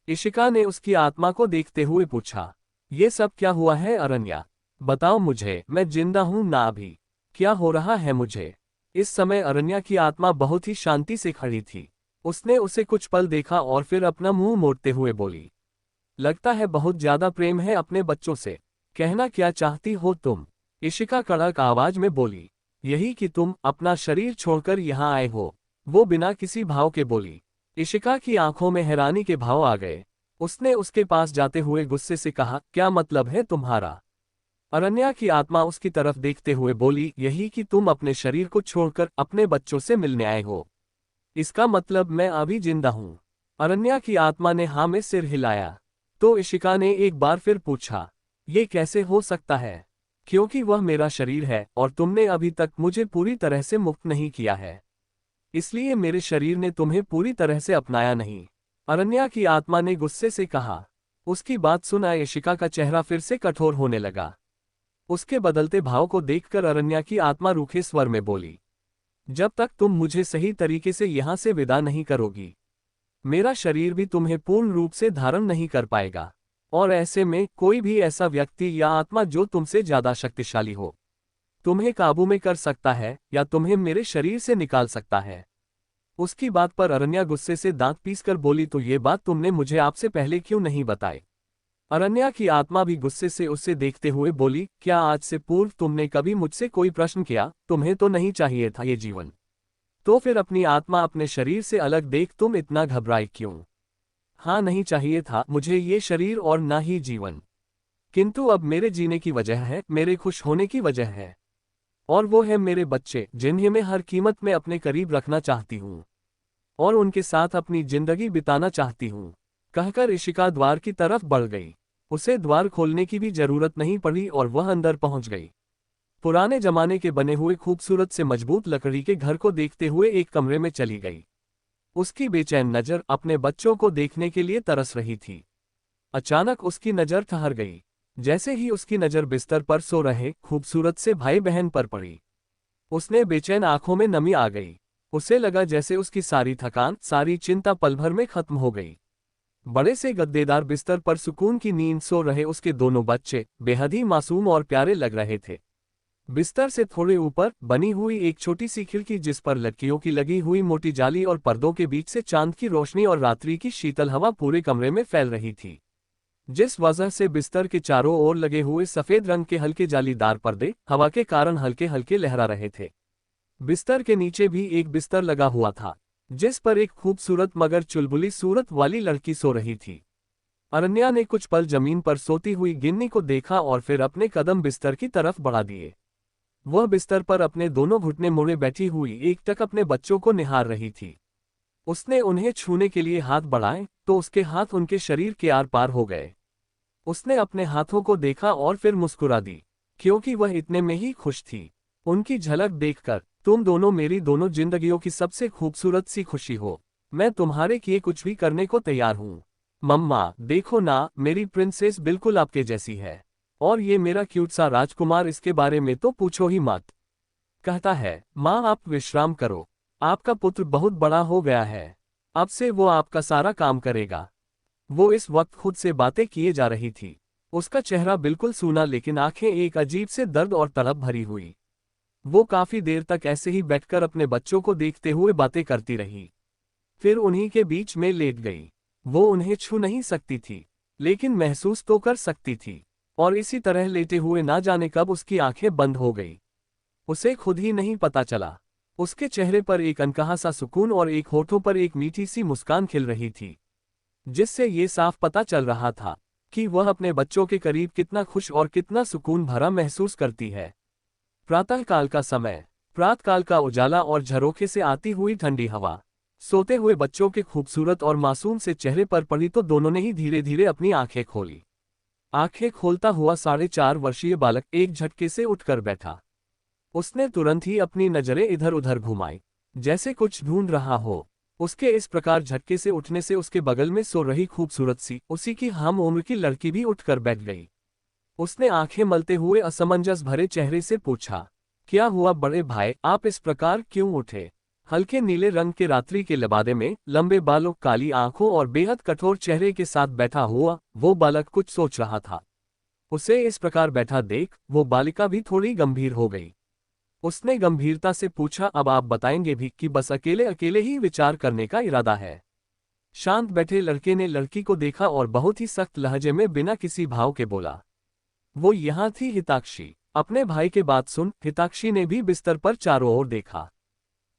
इशिका ने उसकी आत्मा को देखते हुए पूछा, ये सब क्या हुआ है अरन्या, बताओ मुझे, मैं जिंदा हूं ना अभी, क्या हो रहा है मुझे। इस समय अरन्या की आत्मा बहुत ही शांति से खड़ी थी। उसने उसे कुछ पल देखा और फिर अपना मुंह मोड़ते हुए बोली, लगता है बहुत ज्यादा प्रेम है अपने बच्चों से। कहना क्या चाहती हो तुम। इशिका कड़क आवाज में बोली, यही कि तुम अपना शरीर छोड़कर यहाँ आए हो। वो बिना किसी भाव के बोली। इशिका की आंखों में हैरानी के भाव आ गए। उसने उसके पास जाते हुए गुस्से से कहा, क्या मतलब है तुम्हारा। अरन्या की आत्मा उसकी तरफ देखते हुए बोली, यही कि तुम अपने शरीर को छोड़कर अपने बच्चों से मिलने आए हो। इसका मतलब मैं अभी जिंदा हूं। अरन्या की आत्मा ने हाँ में सिर हिलाया। तो इशिका ने एक बार फिर पूछा, ये कैसे हो सकता है, क्योंकि वह मेरा शरीर है और तुमने अभी तक मुझे पूरी तरह से मुक्त नहीं किया है, इसलिए मेरे शरीर ने तुम्हें पूरी तरह से अपनाया नहीं। अरन्या की आत्मा ने गुस्से से कहा। उसकी बात सुना इशिका का चेहरा फिर से कठोर होने लगा। उसके बदलते भाव को देखकर अरन्या की आत्मा रूखे स्वर में बोली, जब तक तुम मुझे सही तरीके से यहां से विदा नहीं करोगी, मेरा शरीर भी तुम्हें पूर्ण रूप से धारण नहीं कर पाएगा। और ऐसे में कोई भी ऐसा व्यक्ति या आत्मा जो तुमसे ज्यादा शक्तिशाली हो, तुम्हें काबू में कर सकता है या तुम्हें मेरे शरीर से निकाल सकता है। उसकी बात पर अरण्या गुस्से से दांत पीसकर बोली, तो ये बात तुमने मुझे आपसे पहले क्यों नहीं बताई? अरण्या की आत्मा भी गुस्से से उससे देखते हुए बोली, क्या आज से पूर्व तुमने कभी मुझसे कोई प्रश्न किया? तुम्हें तो नहीं चाहिए था ये जीवन, तो फिर अपनी आत्मा अपने शरीर से अलग देख तुम इतना घबराए क्यों? हाँ, नहीं चाहिए था मुझे ये शरीर और ना ही जीवन, किंतु अब मेरे जीने की वजह है, मेरे खुश होने की वजह है, और वो है मेरे बच्चे, जिन्हें मैं हर कीमत में अपने करीब रखना चाहती हूँ और उनके साथ अपनी जिंदगी बिताना चाहती हूँ। कहकर इशिका द्वार की तरफ बढ़ गई। उसे द्वार खोलने की भी जरूरत नहीं पड़ी और वह अंदर पहुंच गई। पुराने जमाने के बने हुए खूबसूरत से मजबूत लकड़ी के घर को देखते हुए एक कमरे में चली गई। उसकी बेचैन नजर अपने बच्चों को देखने के लिए तरस रही थी। अचानक उसकी नजर ठहर गई। जैसे ही उसकी नजर बिस्तर पर सो रहे खूबसूरत से भाई बहन पर पड़ी, उसने बेचैन आंखों में नमी आ गई। उसे लगा जैसे उसकी सारी थकान, सारी चिंता पल भर में खत्म हो गई। बड़े से गद्देदार बिस्तर पर सुकून की नींद सो रहे उसके दोनों बच्चे बेहद ही मासूम और प्यारे लग रहे थे। बिस्तर से थोड़े ऊपर बनी हुई एक छोटी सी खिड़की, जिस पर लड़कियों की लगी हुई मोटी जाली और पर्दों के बीच से चांद की रोशनी और रात्रि की शीतल हवा पूरे कमरे में फैल रही थी, जिस वजह से बिस्तर के चारों ओर लगे हुए सफेद रंग के हल्के जालीदार पर्दे हवा के कारण हल्के हल्के लहरा रहे थे। बिस्तर के नीचे भी एक बिस्तर लगा हुआ था, जिस पर एक खूबसूरत मगर चुलबुली सूरत वाली लड़की सो रही थी। अरण्या ने कुछ पल जमीन पर सोती हुई गिन्नी को देखा और फिर अपने कदम बिस्तर की तरफ बढ़ा दिए। वह बिस्तर पर अपने दोनों घुटने मोड़े बैठी हुई एकटक अपने बच्चों को निहार रही थी। उसने उन्हें छूने के लिए हाथ बढ़ाए तो उसके हाथ उनके शरीर के आर पार हो गए। उसने अपने हाथों को देखा और फिर मुस्कुरा दी, क्योंकि वह इतने में ही खुश थी। उनकी झलक देखकर, तुम दोनों मेरी दोनों जिंदगियों की सबसे खूबसूरत सी खुशी हो। मैं तुम्हारे किए कुछ भी करने को तैयार हूँ। मम्मा देखो ना, मेरी प्रिंसेस बिल्कुल आपके जैसी है, और ये मेरा क्यूट सा राजकुमार, इसके बारे में तो पूछो ही मत। कहता है, माँ आप विश्राम करो, आपका पुत्र बहुत बड़ा हो गया है, अब से वो आपका सारा काम करेगा। वो इस वक्त खुद से बातें किए जा रही थी। उसका चेहरा बिल्कुल सूना, लेकिन आंखें एक अजीब से दर्द और तड़प भरी हुई। वो काफी देर तक ऐसे ही बैठकर अपने बच्चों को देखते हुए बातें करती रही, फिर उन्हीं के बीच में लेट गई। वो उन्हें छू नहीं सकती थी, लेकिन महसूस तो कर सकती थी, और इसी तरह लेटे हुए ना जाने कब उसकी आंखें बंद हो गई। उसे खुद ही नहीं पता चला। उसके चेहरे पर एक अनकहा सा सुकून और एक होठों पर एक मीठी सी मुस्कान खिल रही थी, जिससे ये साफ पता चल रहा था कि वह अपने बच्चों के करीब कितना खुश और कितना सुकून भरा महसूस करती है। प्रातःकाल का समय, प्रातःकाल का उजाला और झरोखे से आती हुई ठंडी हवा सोते हुए बच्चों के खूबसूरत और मासूम से चेहरे पर पड़ी तो दोनों ने ही धीरे धीरे अपनी आंखें खोली। आंखें खोलता हुआ 4.5 वर्षीय बालक एक झटके से उठकर बैठा। उसने तुरंत ही अपनी नजरें इधर उधर घुमाई, जैसे कुछ ढूंढ रहा हो। उसके इस प्रकार झटके से उठने से उसके बगल में सो रही खूबसूरत सी उसी की हम उम्र की लड़की भी उठकर बैठ गई। उसने आंखें मलते हुए असमंजस भरे चेहरे से पूछा, क्या हुआ बड़े भाई, आप इस प्रकार क्यों उठे? हल्के नीले रंग के रात्रि के लिबादे में लंबे बालों, काली आंखों और बेहद कठोर चेहरे के साथ बैठा हुआ वो बालक कुछ सोच रहा था। उसे इस प्रकार बैठा देख वो बालिका भी थोड़ी गंभीर हो गई। उसने गंभीरता से पूछा, अब आप बताएंगे भी कि बस अकेले अकेले ही विचार करने का इरादा है? शांत बैठे लड़के ने लड़की को देखा और बहुत ही सख्त लहजे में बिना किसी भाव के बोला, वो यहाँ थी हिताक्षी। अपने भाई के बात सुन हिताक्षी ने भी बिस्तर पर चारों ओर देखा,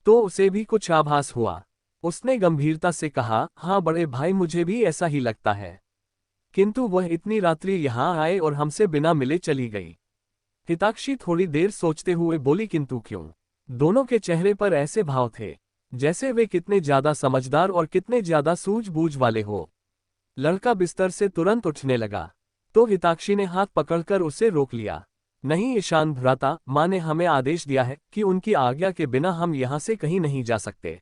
तो उसे भी कुछ आभास हुआ। उसने गंभीरता से कहा, हाँ बड़े भाई, मुझे भी ऐसा ही लगता है, किंतु वह इतनी रात्रि यहाँ आए और हमसे बिना मिले चली गई। हिताक्षी थोड़ी देर सोचते हुए बोली, किंतु क्यों? दोनों के चेहरे पर ऐसे भाव थे जैसे वे कितने ज्यादा समझदार और कितने ज्यादा सूझबूझ वाले हो। लड़का बिस्तर से तुरंत उठने लगा, तो हिताक्षी ने हाथ पकड़कर उसे रोक लिया। नहीं ईशान भ्राता, माँ ने हमें आदेश दिया है कि उनकी आज्ञा के बिना हम यहाँ से कहीं नहीं जा सकते।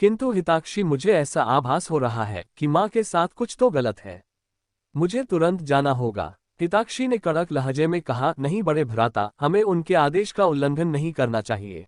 किंतु हिताक्षी, मुझे ऐसा आभास हो रहा है कि माँ के साथ कुछ तो गलत है, मुझे तुरंत जाना होगा। हिताक्षी ने कड़क लहजे में कहा, नहीं बड़े भ्राता, हमें उनके आदेश का उल्लंघन नहीं करना चाहिए,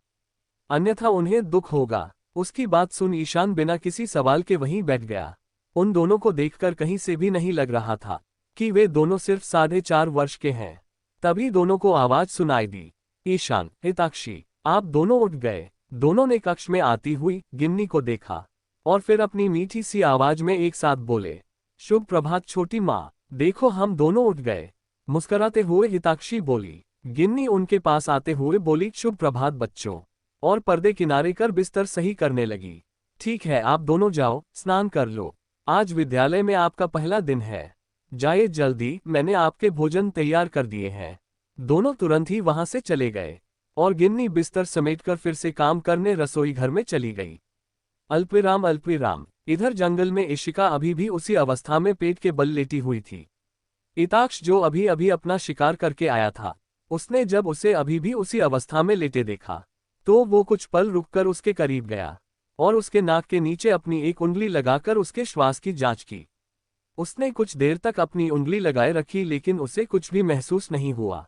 अन्यथा उन्हें दुख होगा। उसकी बात सुन ईशान बिना किसी सवाल के वहीं बैठ गया। उन दोनों को देखकर कहीं से भी नहीं लग रहा था कि वे दोनों सिर्फ 4.5 वर्ष के हैं। तभी दोनों को आवाज सुनाई दी, ईशान, हिताक्षी, आप दोनों उठ गए। दोनों ने कक्ष में आती हुई गिन्नी को देखा और फिर अपनी मीठी सी आवाज में एक साथ बोले, शुभ प्रभात छोटी माँ। देखो हम दोनों उठ गए। मुस्कुराते हुए हिताक्षी बोली। गिन्नी उनके पास आते हुए बोली, शुभ प्रभात बच्चों, और पर्दे किनारे कर बिस्तर सही करने लगी। ठीक है, आप दोनों जाओ, स्नान कर लो। आज विद्यालय में आपका पहला दिन है। जाइए जल्दी, मैंने आपके भोजन तैयार कर दिए हैं। दोनों तुरंत ही वहां से चले गए और गिन्नी बिस्तर समेटकर फिर से काम करने रसोई घर में चली गई। अल्पविराम। इधर जंगल में इशिका अभी भी उसी अवस्था में पेट के बल लेटी हुई थी। इताक्ष जो अभी अभी अपना शिकार करके आया था, उसने जब उसे अभी भी उसी अवस्था में लेटे देखा तो वो कुछ पल रुककर उसके करीब गया और उसके नाक के नीचे अपनी एक उंगली लगाकर उसके श्वास की जांच की। उसने कुछ देर तक अपनी उंगली लगाए रखी लेकिन उसे कुछ भी महसूस नहीं हुआ।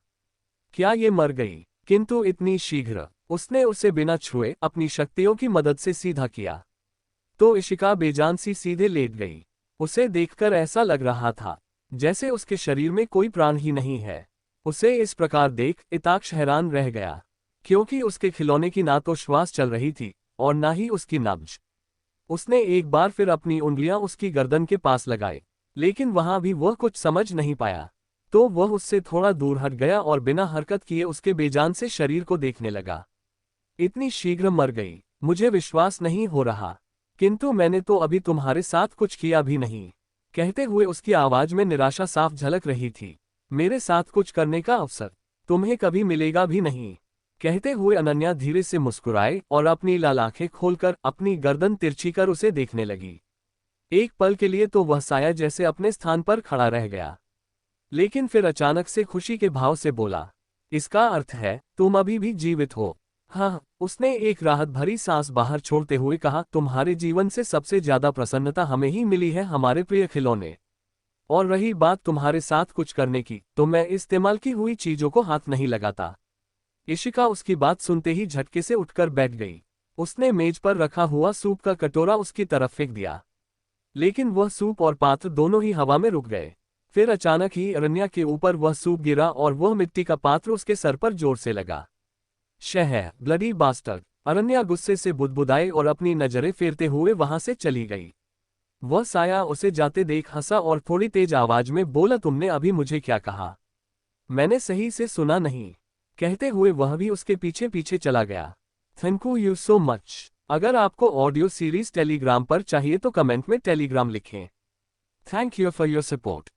क्या ये मर गई? किंतु इतनी शीघ्र? उसने उसे बिना छुए अपनी शक्तियों की मदद से सीधा किया तो इशिका बेजान सी सीधे लेट गई। उसे देखकर ऐसा लग रहा था जैसे उसके शरीर में कोई प्राण ही नहीं है। उसे इस प्रकार देख इताक्ष हैरान रह गया, क्योंकि उसके खिलौने की ना तो श्वास चल रही थी और ना ही उसकी नब्ज। उसने एक बार फिर अपनी उंगलियां उसकी गर्दन के पास लगाई, लेकिन वहां भी वह कुछ समझ नहीं पाया। तो वह उससे थोड़ा दूर हट गया और बिना हरकत किए उसके बेजान से शरीर को देखने लगा। इतनी शीघ्र मर गई? मुझे विश्वास नहीं हो रहा। किंतु मैंने तो अभी तुम्हारे साथ कुछ किया भी नहीं। कहते हुए उसकी आवाज में निराशा साफ झलक रही थी। मेरे साथ कुछ करने का अवसर तुम्हें कभी मिलेगा भी नहीं। कहते हुए अनन्या धीरे से मुस्कुराए और अपनी लाल आंखें खोलकर अपनी गर्दन तिरछी कर उसे देखने लगी। एक पल के लिए तो वह साया जैसे अपने स्थान पर खड़ा रह गया, लेकिन फिर अचानक से खुशी के भाव से बोला, इसका अर्थ है तुम अभी भी जीवित हो? हाँ, उसने एक राहत भरी सांस बाहर छोड़ते हुए कहा, तुम्हारे जीवन से सबसे ज्यादा प्रसन्नता हमें ही मिली है, हमारे प्रिय खिलौने। और रही बात तुम्हारे साथ कुछ करने की, तो मैं इस्तेमाल की हुई चीजों को हाथ नहीं लगाता। इशिका उसकी बात सुनते ही झटके से उठकर बैठ गई। उसने मेज पर रखा हुआ सूप का कटोरा उसकी तरफ फेंक दिया, लेकिन वह सूप और पात्र दोनों ही हवा में रुक गए। फिर अचानक ही अरण्या के ऊपर वह सूप गिरा और वह मिट्टी का पात्र उसके सर पर जोर से लगा। शह ब्लडी बास्टर्ड! अरण्या गुस्से से बुदबुदाई और अपनी नजरें फेरते हुए वहां से चली गई। वह साया उसे जाते देख हंसा और थोड़ी तेज आवाज में बोला, तुमने अभी मुझे क्या कहा? मैंने सही से सुना नहीं। कहते हुए वह भी उसके पीछे पीछे चला गया। Thank you so much. अगर आपको ऑडियो सीरीज टेलीग्राम पर चाहिए तो कमेंट में टेलीग्राम लिखें। Thank you for your support.